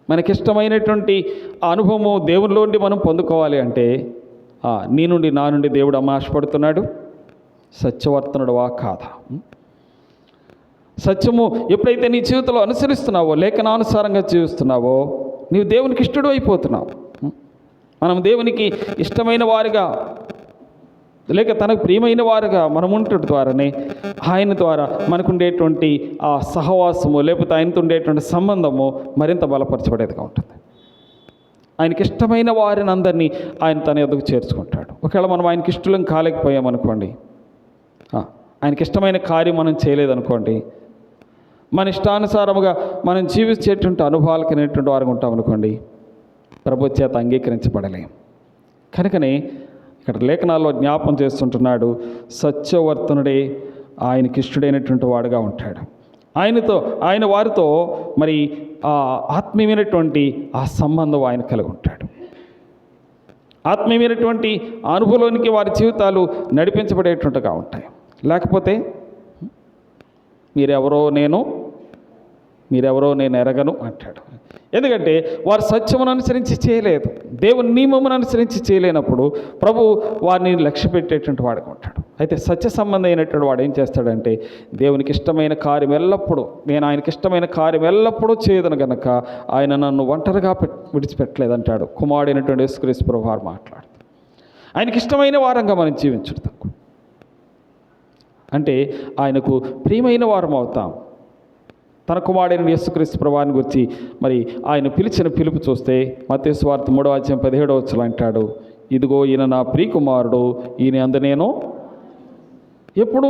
మనకిష్టమైనటువంటి అనుభవము దేవునిలోండి మనం పొందుకోవాలి అంటే నీ నుండి నా నుండి దేవుడు ఆశపడుతున్నాడు, సత్యవర్తనుడువా కాదా? సత్యము ఎప్పుడైతే నీ జీవితంలో అనుసరిస్తున్నావో, లేఖనానుసారంగా జీవిస్తున్నావో నీవు దేవునికి ఇష్టడు అయిపోతున్నావు. మనం దేవునికి ఇష్టమైన వారుగా లేక తనకు ప్రియమైన వారుగా మనం ఉండటం ద్వారానే ఆయన ద్వారా మనకు ఉండేటువంటి ఆ సహవాసము లేకపోతే ఆయనతో ఉండేటువంటి సంబంధము మరింత బలపరచబడేదిగా ఉంటుంది. ఆయనకి ఇష్టమైన వారిని అందరినీ ఆయన తన ఎదుగు చేర్చుకుంటాడు. ఒకవేళ మనం ఆయనకి ఇష్టం కాలేకపోయామనుకోండి, ఆయనకి ఇష్టమైన కార్యం మనం చేయలేదనుకోండి, మన ఇష్టానుసారముగా మనం జీవించేటువంటి అనుభవాలకు అనేటువంటి వారు ఉంటామనుకోండి, ప్రభు చేత అంగీకరించబడలేం. కనుకనే ఇక్కడ లేఖనాల్లో జ్ఞాపం చేస్తుంటున్నాడు, సత్యవర్తనుడే ఆయనకి ఇష్టడైనటువంటి వాడుగా ఉంటాడు. ఆయన వారితో మరి ఆత్మీయమైనటువంటి ఆ సంబంధం ఆయన కలిగి ఉంటాడు. ఆత్మీయమైనటువంటి అనుభవంలోనికి వారి జీవితాలు నడిపించబడేటువంటిగా ఉంటాయి. లేకపోతే మీరెవరో నేను ఎరగను అంటాడు. ఎందుకంటే వారు సత్యమును అనుసరించి చేయలేదు, దేవుని నియమమును అనుసరించి చేయలేనప్పుడు ప్రభు వారిని లక్ష్య పెట్టేటువంటి వాడుగా ఉంటాడు. అయితే సత్య సంబంధమైనటువంటి వాడు ఏం చేస్తాడంటే దేవునికి ఇష్టమైన కార్యం ఎల్లప్పుడూ, నేను ఆయనకి ఇష్టమైన కార్యం ఎల్లప్పుడూ చేయదను గనక ఆయన నన్ను ఒంటరిగా విడిచిపెట్టలేదంటాడు కుమారుడైనటువంటి యేసుక్రీస్తు ప్రభువు వారు మాట్లాడు. ఆయనకి ఇష్టమైన వారంగా మనం జీవించడం తక్కువ అంటే ఆయనకు ప్రియమైన వారం అవుతాం. తన కుమారుడైన యేసుక్రీస్తు ప్రభువుని గురించి మరి ఆయన పిలిచిన పిలుపు చూస్తే మత్తయి సువార్త 3వ అధ్యాయం 17వ వచనం అంటాడు, ఇదిగో ఈయన నా ప్రియకుమారుడు, ఈయన అందు నేను ఎప్పుడు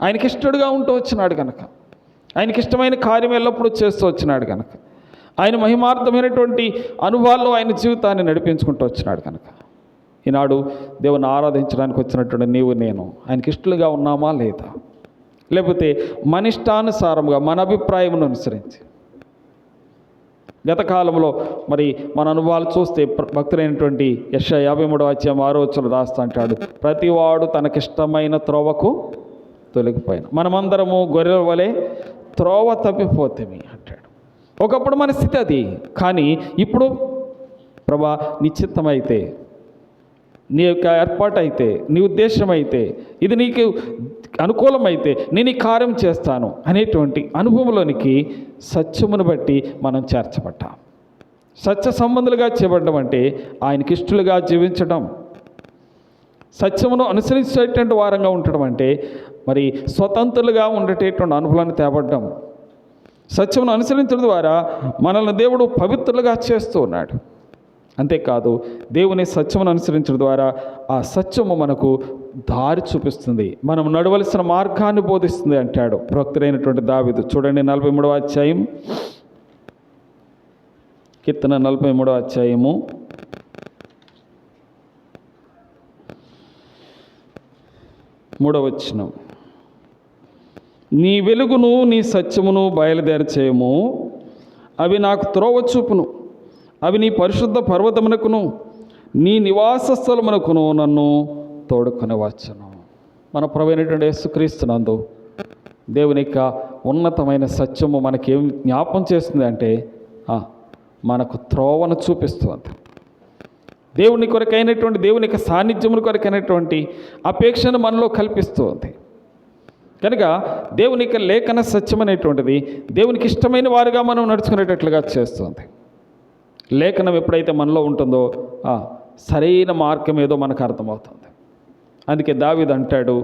ఆయనకి ఇష్టడుగా ఉంటూ వచ్చినాడు కనుక, ఆయనకి ఇష్టమైన కార్యం ఎల్లప్పుడూ చేస్తూ వచ్చినాడు కనుక, ఆయన మహిమార్థమైనటువంటి అనుభవాల్లో ఆయన జీవితాన్ని నడిపించుకుంటూ వచ్చినాడు కనుక ఈనాడు దేవుని ఆరాధించడానికి వచ్చినటువంటి నీవు నేను ఆయనకి ఇష్టలుగా ఉన్నామా లేదా? లేకపోతే మన ఇష్టానుసారంగా మన అభిప్రాయమును అనుసరించి గత కాలంలో మరి మన అనుభవాలు చూస్తే భక్తులైనటువంటి యెషయా 53వ అధ్యాయం 6వ వచనం రాస్తా అంటాడు, ప్రతివాడు తనకిష్టమైన త్రోవకు తొలగిపోయిన మనమందరము గొర్రెల వలె త్రోవ తప్పిపోతేమి అంటాడు. ఒకప్పుడు మన స్థితి అది. కానీ ఇప్పుడు ప్రభా నిశ్చిత్తమైతే, నీ యొక్క ఏర్పాటు అయితే, నీ ఉద్దేశం అయితే, ఇది నీకు అనుకూలమైతే నేను ఈ కార్యం చేస్తాను అనేటువంటి అనుభవంలోనికి సత్యమును బట్టి మనం చేర్చబడ్డాం. సత్య సంబంధులుగా చేయబడ్డం అంటే ఆయనకి ఇష్టలుగా జీవించడం, సత్యమును అనుసరించేటువంటి వారంగా ఉండటం అంటే మరి స్వతంత్రులుగా ఉండేటటువంటి అనుభవాన్ని తేబడ్డం. సత్యమును అనుసరించడం ద్వారా మనల్ని దేవుడు పవిత్రులుగా చేస్తూ ఉన్నాడు. అంతేకాదు దేవుని సత్యమును అనుసరించడం ద్వారా ఆ సత్యము మనకు దారి చూపిస్తుంది, మనం నడవలసిన మార్గాన్ని బోధిస్తుంది అంటాడు భక్తుడైనటువంటి దావీదు. చూడండి 43వ అధ్యాయం, కీర్తన 43వ అధ్యాయము 3వ వచనం. నీ వెలుగును నీ సత్యమును బయలుదేరచేయము, అవి నాకు త్రోవ చూపును, అవి నీ పరిశుద్ధ పర్వతమునకును నీ నివాస స్థలమునకును నన్ను తోడుకొని వచ్చును. మన ప్రభువైనటువంటి యేసుక్రీస్తునందు దేవుని యొక్క ఉన్నతమైన సత్యము మనకేం జ్ఞాపం చేస్తుంది అంటే మనకు త్రోవను చూపిస్తుంది. దేవుని కొరకైనటువంటి దేవుని యొక్క సాన్నిధ్యముల కొరకైనటువంటి అపేక్షను మనలో కల్పిస్తుంది. కనుక దేవుని యొక్క లేఖన సత్యం అనేటువంటిది దేవునికి ఇష్టమైన వారుగా మనం నడుచుకునేటట్లుగా చేస్తుంది. లేఖనం ఎప్పుడైతే మనలో ఉంటుందో సరైన మార్గం ఏదో మనకు అర్థమవుతుంది. అందుకే దావీదు అంటాడు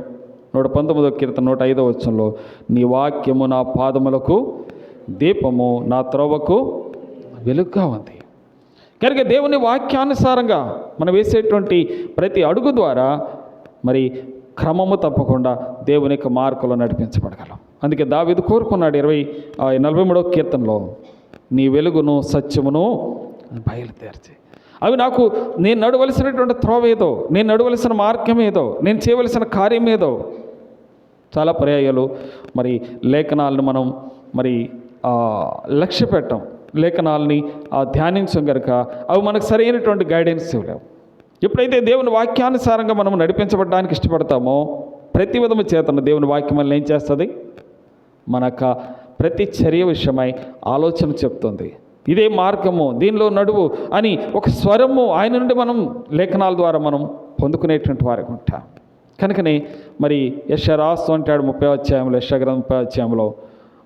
119వ కీర్తన 105వ వచనంలో, నీ వాక్యము నా పాదములకు దీపము, నా త్రోవకు వెలుగుగా ఉంది. కనుక దేవుని వాక్యానుసారంగా మనం వేసేటువంటి ప్రతి అడుగు ద్వారా మరి క్రమము తప్పకుండా దేవుని యొక్క మార్గంలో నడిపించబడగలం. అందుకే దావీదు కోరుకున్నాడు 43వ కీర్తనలో, నీ వెలుగును సత్యమును బయలుదేర్చి, అవి నాకు నేను నడవలసినటువంటి త్రోవ ఏదో, నేను నడవలసిన మార్గం ఏదో, నేను చేయవలసిన కార్యం ఏదో. చాలా పర్యాయాలు మరి లేఖనాలను మనం మరి లక్ష్య పెట్టాం, లేఖనాలని ధ్యానించం కనుక అవి మనకు సరైనటువంటి గైడెన్స్ ఇవ్వలేవు. ఎప్పుడైతే దేవుని వాక్యానుసారంగా మనం నడిపించబడడానికి ఇష్టపడతామో ప్రతి విధము చేతను దేవుని వాక్యం మనల్ని ఏం చేస్తుంది, మనకు ప్రతి చర్య విషయమై ఆలోచన చెప్తుంది. ఇదే మార్గము, దీనిలో నడువు అని ఒక స్వరము ఆయన నుండి మనం లేఖనాల ద్వారా మనం పొందుకునేటువంటి వారికి ఉంటాం. కనుకనే మరి యెషయా రాస్తూ అంటాడు 30వ అధ్యాయంలో, యెషయా గ్రంథం 30వ అధ్యాయంలో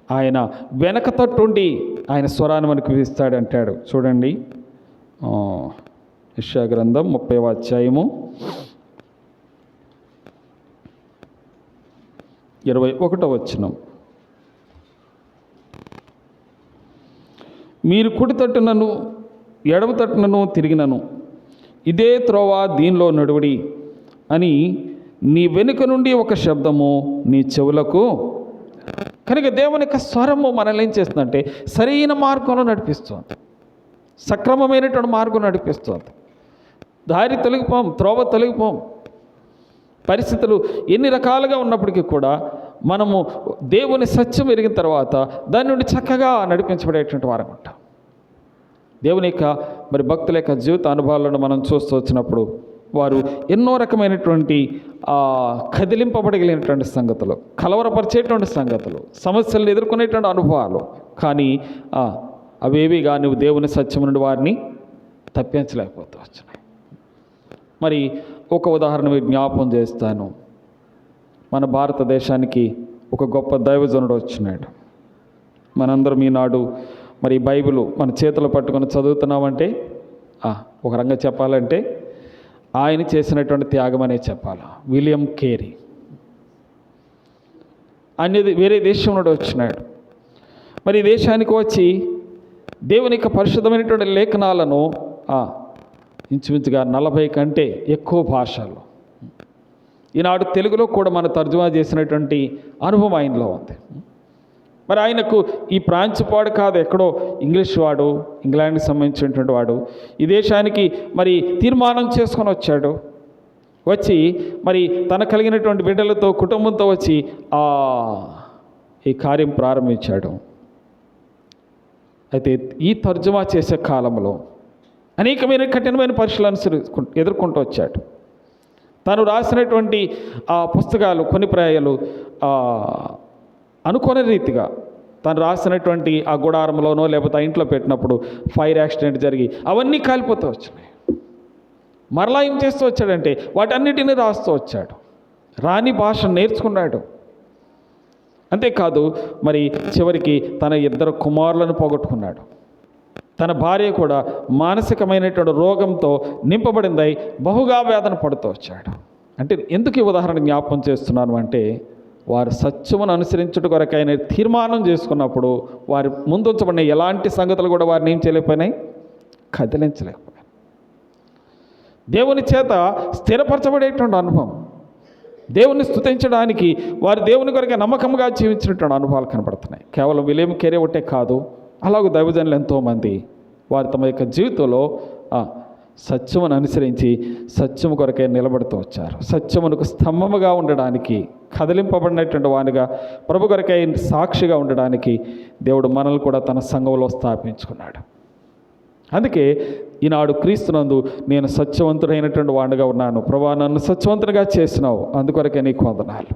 ఆయన వెనక తట్టుండి ఆయన స్వరాన్ని మనకు విధిస్తాడు అంటాడు. చూడండి, యెషయా గ్రంథం 30వ అధ్యాయము 21వ వచనం. మీరు కుడి తట్టునను ఎడమ తట్టునను తిరిగినను ఇదే త్రోవ, దీనిలో నడువుడి అని నీ వెనుక నుండి ఒక శబ్దము నీ చెవులకు. కనుక దేవుని యొక్క స్వరము మనల్ని ఏం చేస్తుందంటే సరైన మార్గంలో నడిపిస్తుంది, సక్రమమైనటువంటి మార్గం నడిపిస్తుంది. దారి తొలగిపోం, త్రోవ తొలగిపోం. పరిస్థితులు ఎన్ని రకాలుగా ఉన్నప్పటికీ కూడా మనము దేవుని సత్యం ఎరిగిన తర్వాత దాని నుండి చక్కగా నడిపించబడేటువంటి వారం ఉంటాం. దేవుని యొక్క మరి భక్తుల యొక్క జీవిత అనుభవాలను మనం చూస్తూ వచ్చినప్పుడు వారు ఎన్నో రకమైనటువంటి కదిలింపబడగలిగినటువంటి సంగతులు, కలవరపరిచేటువంటి సంగతులు, సమస్యలను ఎదుర్కొనేటువంటి అనుభవాలు, కానీ అవేవిగా నువ్వు దేవుని సత్యం నుండి వారిని తప్పించలేకపోతూ వచ్చినాయి. మరి ఒక ఉదాహరణ మీకు జ్ఞాపకం చేస్తాను. మన భారతదేశానికి ఒక గొప్ప దైవజనుడు వచ్చినాడు. మనందరం ఈనాడు మరి బైబిల్ మన చేతులు పట్టుకొని చదువుతున్నామంటే ఒక రంగా చెప్పాలంటే ఆయన చేసినటువంటి త్యాగం అనే చెప్పాలి. విలియం కేరీ అనేది వేరే దేశం నుండి వచ్చినాడు. మరి ఈ దేశానికి వచ్చి దేవుని యొక్క పరిశుద్ధమైనటువంటి లేఖనాలను ఇంచుమించుగా 40 కంటే ఎక్కువ భాషల్లో, ఈనాడు తెలుగులో కూడా మన తర్జుమా చేసినటువంటి అనుభవం ఆయనలో ఉంది. మరి ఆయనకు ఈ ప్రాంచపాడు కాదు, ఎక్కడో ఇంగ్లీష్ వాడు, ఇంగ్లాండ్కి సంబంధించినటువంటి వాడు ఈ దేశానికి మరి తీర్మానం చేసుకొని వచ్చాడు. వచ్చి మరి తన కలిగినటువంటి బిడ్డలతో కుటుంబంతో వచ్చి ఈ కార్యం ప్రారంభించాడు. అయితే ఈ తర్జుమా చేసే కాలంలో అనేకమైన కఠినమైన పరీక్షలను ఎదుర్కొంటూ వచ్చాడు. తను రాసినటువంటి పుస్తకాలు కొన్ని ప్రాయాలు అనుకోని రీతిగా తను రాసినటువంటి ఆ గుడారంలోనో లేకపోతే ఆ ఇంట్లో పెట్టినప్పుడు ఫైర్ యాక్సిడెంట్ జరిగి అవన్నీ కాలిపోతూ వచ్చినాయి. మరలా ఏం చేస్తూ వచ్చాడంటే వాటన్నిటిని రాస్తూ వచ్చాడు. రాని భాష నేర్చుకున్నాడు. అంతేకాదు మరి చివరికి తన 2 కుమారులను పోగొట్టుకున్నాడు. తన భార్య కూడా మానసికమైనటువంటి రోగంతో నింపబడిందై బహుగా వేదన పడుతూ వచ్చాడు. అంటే ఎందుకు ఈ ఉదాహరణ జ్ఞాపకం చేస్తున్నాను అంటే వారు సత్యమును అనుసరించుట కొరకైన తీర్మానం చేసుకున్నప్పుడు వారి ముందుంచబడిన ఎలాంటి సంగతులు కూడా వారిని ఏం చేయలేకపోయినాయి, కదిలించలేకపోయినాయి. దేవుని చేత స్థిరపరచబడేటువంటి అనుభవం, దేవుని స్తుతించడానికి వారు దేవుని కొరకే నమ్మకంగా జీవించినటువంటి అనుభవాలు కనబడుతున్నాయి. కేవలం విలియం కేరీ ఒకటే కాదు, అలాగే దైవజనులు ఎంతోమంది వారు తమ యొక్క జీవితంలో సత్యమును అనుసరించి సత్యము కొరకే నిలబడుతూ వచ్చారు. సత్యమునకు స్తంభముగా ఉండడానికి, కదిలింపబడినటువంటి వానిగా ప్రభు కొరకై సాక్షిగా ఉండడానికి దేవుడు మనల్ని కూడా తన సంఘంలో స్థాపించుకున్నాడు. అందుకే ఈనాడు క్రీస్తునందు నేను సత్యవంతుడైనటువంటి వాడిగా ఉన్నాను, ప్రభువా నన్ను సత్యవంతునిగా చేసినావు, అందుకొరకే నీకు వందనాలు.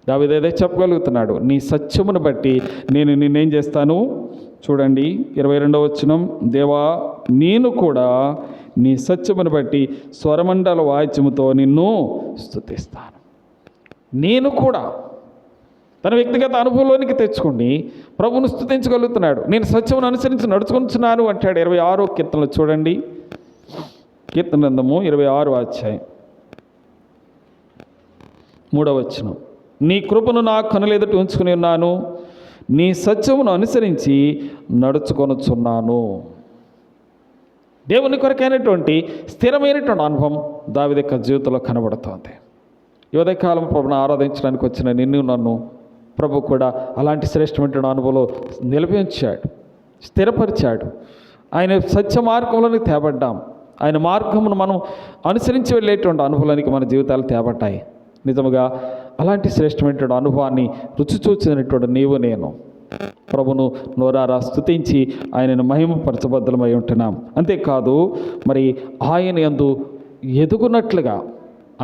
దావీదు అదే చెప్పగలుగుతున్నాడు, నీ సత్యమును బట్టి నేను నిన్నేం చేస్తాను. చూడండి 22వ వచనం, దేవా నేను కూడా నీ సత్యమును బట్టి స్వరమండల వాయిద్యముతో నిన్ను స్తుతిస్తాను. నేను కూడా తన వ్యక్తిగత అనుభవంలోనికి తెచ్చుకోండి ప్రభువును స్తుతించగలుగుతున్నాడు. నేను సత్యమును అనుసరించి నడుచుకుంటున్నాను అంటాడు 26వ కీర్తనలో. చూడండి కీర్తన గ్రంథము 26వ అధ్యాయం 3వ వచనం, నీ కృపను నా కనుల ఎదుట ఉంచుకుని ఉన్నాను, నీ సత్యమును అనుసరించి నడుచుకొనుచున్నాను. దేవుని కొరకైనటువంటి స్థిరమైనటువంటి అనుభవం దావీదు యొక్క జీవితంలో కనబడుతోంది. ఈ ఉదయకాలం ప్రభువును ఆరాధించడానికి వచ్చిన నిన్ను నన్ను ప్రభు కూడా అలాంటి శ్రేష్టమైన అనుభవంలో నిలిపి ఉంచాడు, స్థిరపరిచాడు. ఆయన సత్య మార్గంలోని తేబడ్డాం. ఆయన మార్గమును మనం అనుసరించి వెళ్ళేటువంటి అనుభవానికి మన జీవితాలు తేబడ్డాయి. నిజముగా అలాంటి శ్రేష్టమైనటువంటి అనుభవాన్ని రుచి చూచినటువంటి నీవు నేను ప్రభును నోరారా స్తుతించి ఆయనను మహిమపరచబద్ధమై ఉంటున్నాం. అంతేకాదు మరి ఆయన యందు ఎదుగునట్లుగా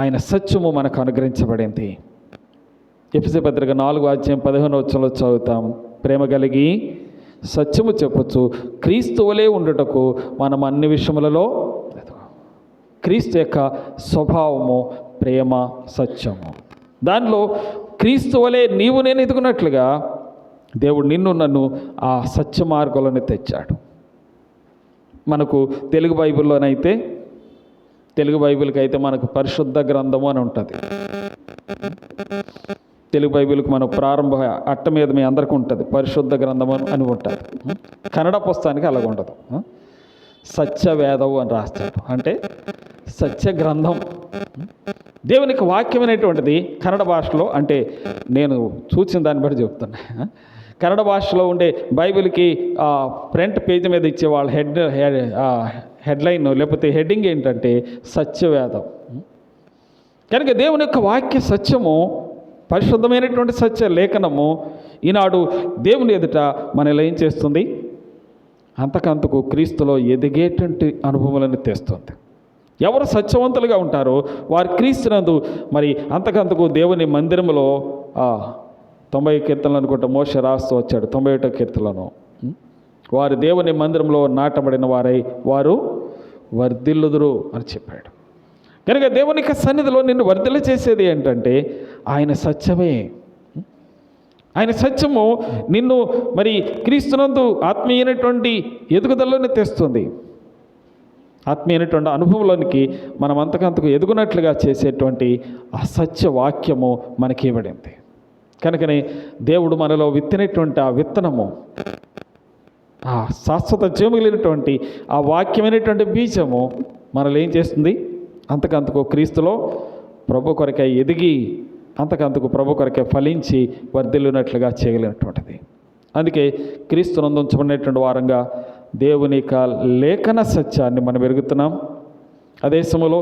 ఆయన సత్యము మనకు అనుగ్రహించబడింది. ఎఫెసీ పత్రిక 4వ అధ్యాయం 15వ వచనంలో చదువుతాం, ప్రేమ కలిగి సత్యము చెప్పొచ్చు, క్రీస్తు వలె ఉండుటకు మనం అన్ని విషయములలో క్రీస్తు యొక్క స్వభావము ప్రేమ సత్యము, దానిలో క్రీస్తు వలె నీవు నేను ఎదుగునట్లుగా దేవుడు నిన్ను నన్ను ఆ సత్య మార్గంలోనే తెచ్చాడు. మనకు తెలుగు బైబిల్లోనైతే, తెలుగు బైబిల్కి అయితే మనకు పరిశుద్ధ గ్రంథము అని ఉంటుంది. తెలుగు బైబిల్కి మనం ప్రారంభ అట్ట మీద మీ అందరికీ ఉంటుంది పరిశుద్ధ గ్రంథము అని ఉంటుంది. కన్నడ పుస్తకానికి అలాగ ఉండదు, సత్యవేదవు అని రాస్తాడు, అంటే సత్య గ్రంథం. దేవునికి వాక్యం అనేటువంటిది కన్నడ భాషలో, అంటే నేను చూసిన దాన్ని బట్టి చెప్తున్నా, కన్నడ భాషలో ఉండే బైబిల్కి ఫ్రంట్ పేజీ మీద ఇచ్చే వాళ్ళ హెడ్లైన్ లేకపోతే హెడ్డింగ్ ఏంటంటే సత్యవేదం. కనుక దేవుని యొక్క వాక్య సత్యము, పరిశుద్ధమైనటువంటి సత్య లేఖనము ఈనాడు దేవుని ఎదుట మనలో ఏం చేస్తుంది, అంతకంతకు క్రీస్తులో ఎదిగేటువంటి అనుభవాలను తెస్తుంది. ఎవరు సత్యవంతులుగా ఉంటారో వారు క్రీస్తునందు మరి అంతకంతకు దేవుని మందిరంలో 90 కీర్తనలు అనుకుంటా మోషే రాస్తూ వచ్చాడు. 91వ కీర్తనలను వారు దేవుని మందిరంలో నాటబడిన వారై వారు వర్ధిల్లుదురు అని చెప్పాడు. కనుక దేవుని యొక్క సన్నిధిలో నిన్ను వర్ధిల్ల చేసేది ఏంటంటే ఆయన సత్యమే. ఆయన సత్యము నిన్ను మరి క్రీస్తునందు ఆత్మీయమైనటువంటి ఎదుగుదలలోనే తెస్తుంది. ఆత్మీయమైనటువంటి అనుభవంలోనికి మనం అంతకంతకు ఎదుగునట్లుగా చేసేటువంటి ఆ సత్య వాక్యము మనకి ఇవ్వడింది. కనుకనే దేవుడు మనలో విత్తినటువంటి ఆ విత్తనము, ఆ శాశ్వత జీవములైనటువంటి ఆ వాక్యమైనటువంటి బీజము మనలో ఏం చేస్తుంది, అంతకంతకు క్రీస్తులో ప్రభు కొరకై ఎదిగి అంతకంతకు ప్రభు కొరకే ఫలించి వర్ధిల్లునట్లుగా చేయగలిగినటువంటిది. అందుకే క్రీస్తునందు ఉంచబడినటువంటి వారంగా దేవుని యొక్క లేఖన సత్యాన్ని మనం ఎరుగుతున్నాం. అదే సమయంలో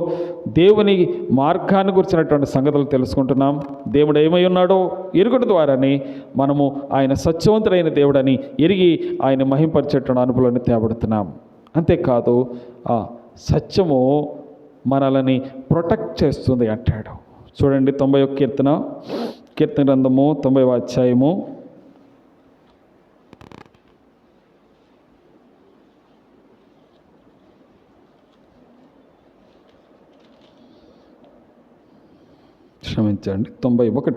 దేవుని మార్గాన్ని గురించినటువంటి సంగతులు తెలుసుకుంటున్నాం. దేవుడు ఏమై ఉన్నాడో ఎరుగుట ద్వారానే మనము ఆయన సత్యవంతుడైన దేవుడని ఎరిగి ఆయన మహింపరిచేటువంటి అనుభవాన్ని తేబడుతున్నాం. అంతేకాదు ఆ సత్యము మనల్ని ప్రొటెక్ట్ చేస్తుంది అంటాడు. చూడండి 91వ కీర్తన గ్రంథము 90వ అధ్యాయము 91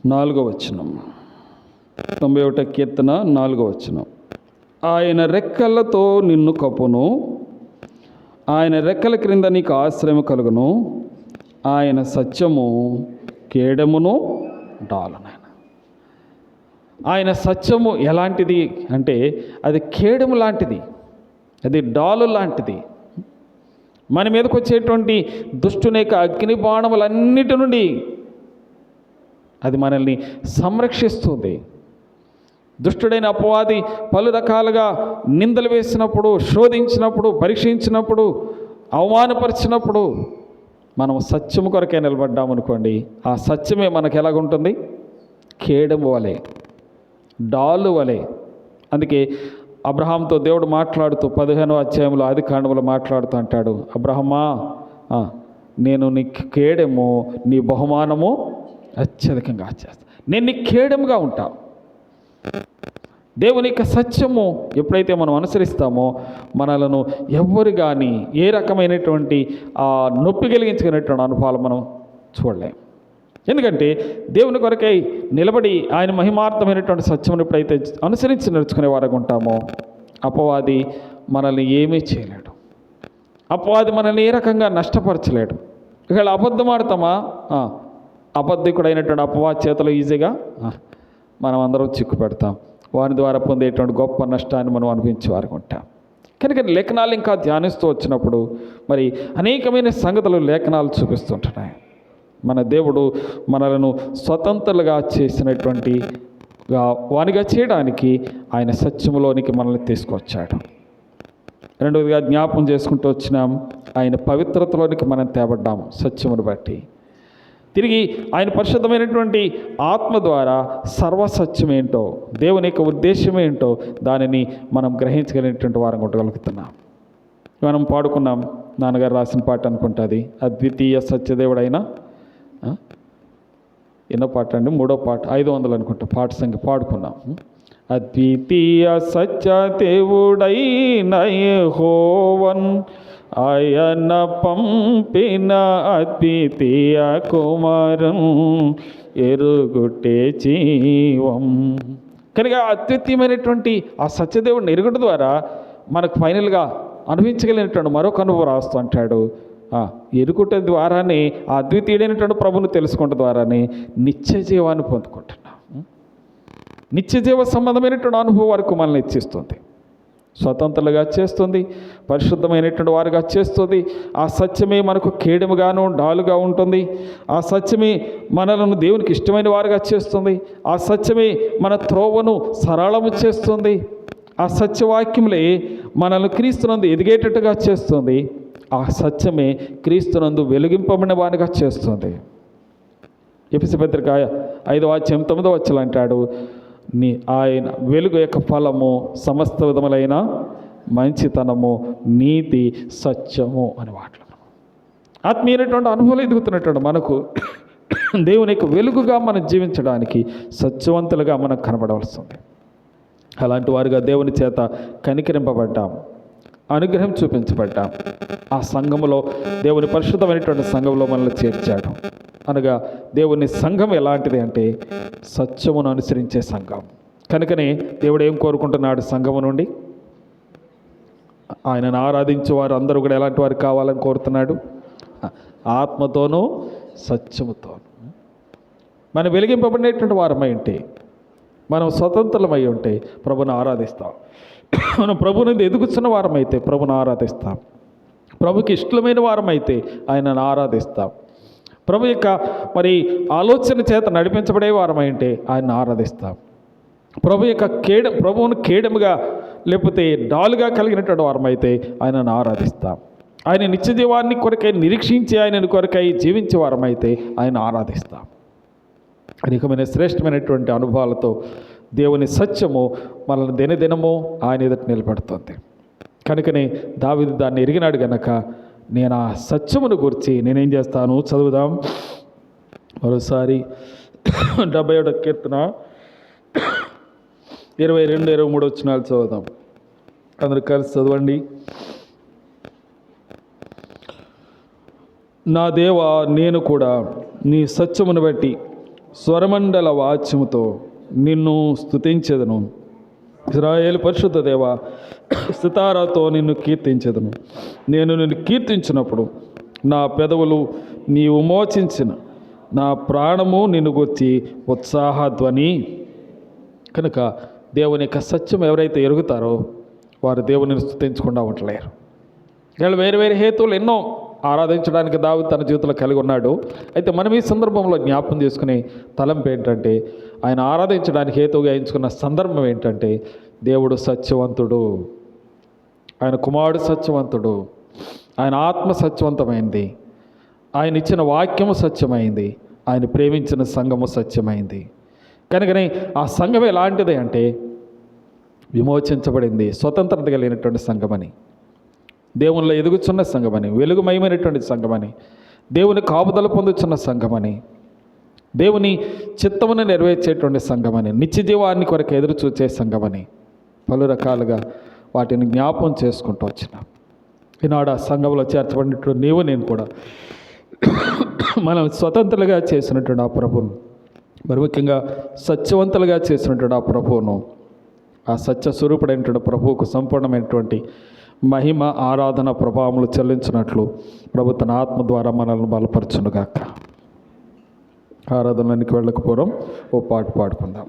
4వ వచనం. 91వ కీర్తన 4వ వచనం. ఆయన రెక్కలతో నిన్ను కప్పును, ఆయన రెక్కల క్రింద నీకు ఆశ్రయం కలుగును, ఆయన సత్యము కేడమును డాలును. ఆయన సత్యము ఎలాంటిది అంటే అది కేడము లాంటిది, అది డాలు లాంటిది. మన మీదకి వచ్చేటువంటి దుష్టుని యొక్క అగ్ని బాణములన్నిటి నుండి అది మనల్ని సంరక్షిస్తుంది. దుష్టుడైన అపవాది పలు రకాలుగా నిందలు వేసినప్పుడు, శోధించినప్పుడు, పరీక్షించినప్పుడు, అవమానపరిచినప్పుడు మనం సత్యము కొరకే నిలబడ్డామనుకోండి, ఆ సత్యమే మనకు ఎలాగుంటుంది? కేడము వలె, డాలు వలె. అందుకే అబ్రహాంతో దేవుడు మాట్లాడుతూ 15వ అధ్యాయంలో ఆదికాండములో మాట్లాడుతూ అంటాడు, అబ్రహమా, నేను నీ కేడెము, నీ బహుమానము అత్యధికంగా చేస్తాను. నేను నీ కేడెముగా ఉంటాను. దేవుని యొక్క సత్యము ఎప్పుడైతే మనం అనుసరిస్తామో మనలను ఎవ్వరు కానీ ఏ రకమైనటువంటి నొప్పి కలిగించుకునేటువంటి అనుభవాలు మనం చూడలేము. ఎందుకంటే దేవుని కొరకై నిలబడి ఆయన మహిమార్థమైనటువంటి సత్యమును ఎప్పుడైతే అనుసరించి నడుచుకునే వారికి ఉంటామో అపవాది మనల్ని ఏమీ చేయలేడు. అపవాది మనల్ని ఏ రకంగా నష్టపరచలేడు. ఒకవేళ అబద్ధం ఆడతామా, అబద్ధికుడైనటువంటి అపవాది చేతిలో ఈజీగా మనం అందరం చిక్కు పెడతాం. వారి ద్వారా పొందేటువంటి గొప్ప నష్టాన్ని మనం అనుభవించే వారికి ఉంటాం. కనుక లేఖనాలు ఇంకా ధ్యానిస్తూ వచ్చినప్పుడు మరి అనేకమైన సంగతులు లేఖనాలు చూపిస్తుంటున్నాయి. మన దేవుడు మనలను స్వతంత్రులుగా చేసినటువంటి వానిగా చేయడానికి ఆయన సత్యములోనికి మనల్ని తీసుకొచ్చాడు. రెండవదిగా జ్ఞాపం చేసుకుంటూ వచ్చినాం, ఆయన పవిత్రతలోనికి మనం తేబడ్డాము సత్యమును బట్టి. తిరిగి ఆయన పరిశుద్ధమైనటువంటి ఆత్మ ద్వారా సర్వసత్యం ఏంటో, దేవుని యొక్క ఉద్దేశం ఏంటో దానిని మనం గ్రహించగలిగినటువంటి వారం కొట్టగలుగుతున్నాం. మనం పాడుకున్నాం, నాన్నగారు రాసిన పాట అనుకుంటుంది, అద్వితీయ సత్యదేవుడైన ఎన్నో పాట అండి, 3వ పాట, 500 అనుకుంటా పాట సంఖ్య పాడుకున్నాం. అద్వితీయ సత్యదేవుడైన యెహోవన్ ఆయన పంపిన అద్వితీయ కుమారం ఎరుగుటే జీవం. కనుక అద్వితీయమైనటువంటి ఆ సత్యదేవుడిని ఎరుగుట ద్వారా మనకు ఫైనల్గా అనుభవించగలిగినటువంటి మరొక అనుభవం రాస్తూ అంటాడు, ఎరుగుట ద్వారానే ఆ అద్వితీయుడైనటువంటి ప్రభుని తెలుసుకుంట ద్వారానే నిత్య జీవాన్ని పొందుకుంటున్నాం. నిత్య జీవ సంబంధమైనటువంటి అనుభవం వరకు మనల్ని ఇచ్చిస్తుంది, స్వతంత్రులుగా చేస్తుంది, పరిశుద్ధమైనటువంటి వారుగా చేస్తుంది. ఆ సత్యమే మనకు కేడముగాను డాలుగా ఉంటుంది. ఆ సత్యమే మనలను దేవునికి ఇష్టమైన వారుగా చేస్తుంది. ఆ సత్యమే మన త్రోవను సరళము చేస్తుంది. ఆ సత్యవాక్యములే మనల్ని క్రీస్తునందు ఎదిగేటట్టుగా చేస్తుంది. ఆ సత్యమే క్రీస్తునందు వెలిగింపబడిన వానిగా చేస్తుంది. ఎఫెసీ పత్రిక 5వ అధ్యాయం 9వ వచనం అంటాడు, ఆయన వెలుగు యొక్క ఫలము సమస్త విధములైన మంచితనము, నీతి, సత్యము అని మాటలు. ఆత్మీయమైనటువంటి అనుభవాలు ఎదుగుతున్నటువంటి మనకు దేవుని యొక్క వెలుగుగా మనం జీవించడానికి సత్యవంతులుగా మనం కనబడవలసింది. అలాంటి వారుగా దేవుని చేత కనికరింపబడ్డాం, అనుగ్రహం చూపించబడ్డాం. ఆ సంఘములో, దేవుని పరిశుద్ధమైనటువంటి సంఘంలో మనల్ని చేర్చాడు. అనగా దేవుని సంఘం ఎలాంటిది అంటే సత్యమును అనుసరించే సంఘం. కనుకనే దేవుడు ఏం కోరుకుంటున్నాడు సంఘము నుండి? ఆయనను ఆరాధించే వారు అందరూ కూడా ఎలాంటి వారు కావాలని కోరుతున్నాడు? ఆత్మతోనూ సత్యముతోనూ. మనం వెలిగింపబడినటువంటి వారమై ఉంటే, మనం స్వతంత్రులమై ఉంటే ప్రభుని ఆరాధిస్తాం. మనం ప్రభుని ఎదుగుతున్న వారమైతే ప్రభుని ఆరాధిస్తాం. ప్రభుకి ఇష్టమైన వారమైతే ఆయనను ఆరాధిస్తాం. ప్రభు యొక్క మరి ఆలోచన చేత నడిపించబడే వారమై ఉంటే ఆయన ఆరాధిస్తాం. ప్రభు యొక్క ప్రభువును కేడముగా లేకపోతే డాలుగా కలిగినటువంటి వారమైతే ఆయనను ఆరాధిస్తాం. ఆయన నిత్య జీవాన్ని కొరకై నిరీక్షించి ఆయనను కొరకై జీవించే వారమైతే ఆయన ఆరాధిస్తాం. అనేకమైన శ్రేష్టమైనటువంటి అనుభవాలతో దేవుని సత్యము మనల్ని దినదినము ఆయన ఎదుట నిలబడుతుంది. కనుకనే దావీదు దాన్ని ఎరిగినాడు గనక, నేను ఆ సత్యమును గురించి నేనేం చేస్తాను? చదువుదాం మరోసారి. 71వ కీర్తన 22, 23 వచనాలు చదువుదాం. అందరూ కలిసి చదవండి. నా దేవా, నేను కూడా నీ సత్యమును బట్టి స్వరమండల వాచ్యముతో నిన్ను స్తుతించెదను. ఇశ్రాయేలు పరిశుద్ధ దేవ, సితారాతో నిన్ను కీర్తించెదను. నేను నిన్ను కీర్తించినప్పుడు నా పెదవులు నీవు మోచించిన నా ప్రాణము నిన్ను గుర్చి ఉత్సాహధ్వని. కనుక దేవుని యొక్క సత్యం ఎవరైతే ఎరుగుతారో వారు దేవునిని స్తుతించకుండా ఉండలేరు. వీళ్ళు వేరు వేరు హేతువులు ఎన్నో ఆరాధించడానికి దావీదు తన జీవితంలో కలిగి ఉన్నాడు. అయితే మనం ఈ సందర్భంలో జ్ఞాపకం చేసుకునే తలంపు ఏంటంటే, ఆయన ఆరాధించడానికి హేతువుగా ఎంచుకున్న సందర్భం ఏంటంటే దేవుడు సత్యవంతుడు, ఆయన కుమారుడు సత్యవంతుడు, ఆయన ఆత్మ సత్యవంతమైంది, ఆయన ఇచ్చిన వాక్యము సత్యమైంది, ఆయన ప్రేమించిన సంఘము సత్యమైంది. కనుకనే ఆ సంఘం ఎలాంటిది అంటే విమోచించబడింది, స్వతంత్రత కలిగినటువంటి సంఘమని, దేవునిలో ఎదుగుచున్న సంఘమని, వెలుగుమయమైనటువంటి సంఘమని, దేవుని కాపుదల పొందుచున్న సంఘమని, దేవుని చిత్తమును నెరవేర్చేటువంటి సంఘమని, నిత్య జీవాన్ని కొరకు ఎదురు చూచే సంఘమని పలు రకాలుగా వాటిని జ్ఞాపం చేసుకుంటూ వచ్చినాం. ఈనాడు ఆ సంఘంలో చేర్చబడినటువంటి నీవు నేను కూడా మనల్ని స్వతంత్రులుగా చేసినటువంటి ఆ ప్రభువును, మరి ముఖ్యంగా సత్యవంతులుగా చేసినటువంటి ఆ ప్రభువును, ఆ సత్య స్వరూపుడైనటువంటి ప్రభువుకు సంపూర్ణమైనటువంటి మహిమ ఆరాధన ప్రభావములు చెల్లించినట్లు ప్రభు తన ఆత్మ ద్వారా మనల్ని బలపరచునుగాక. ఆరాధనలోనికి వెళ్ళకపోవడం ఓ పాట పాడుకుందాం.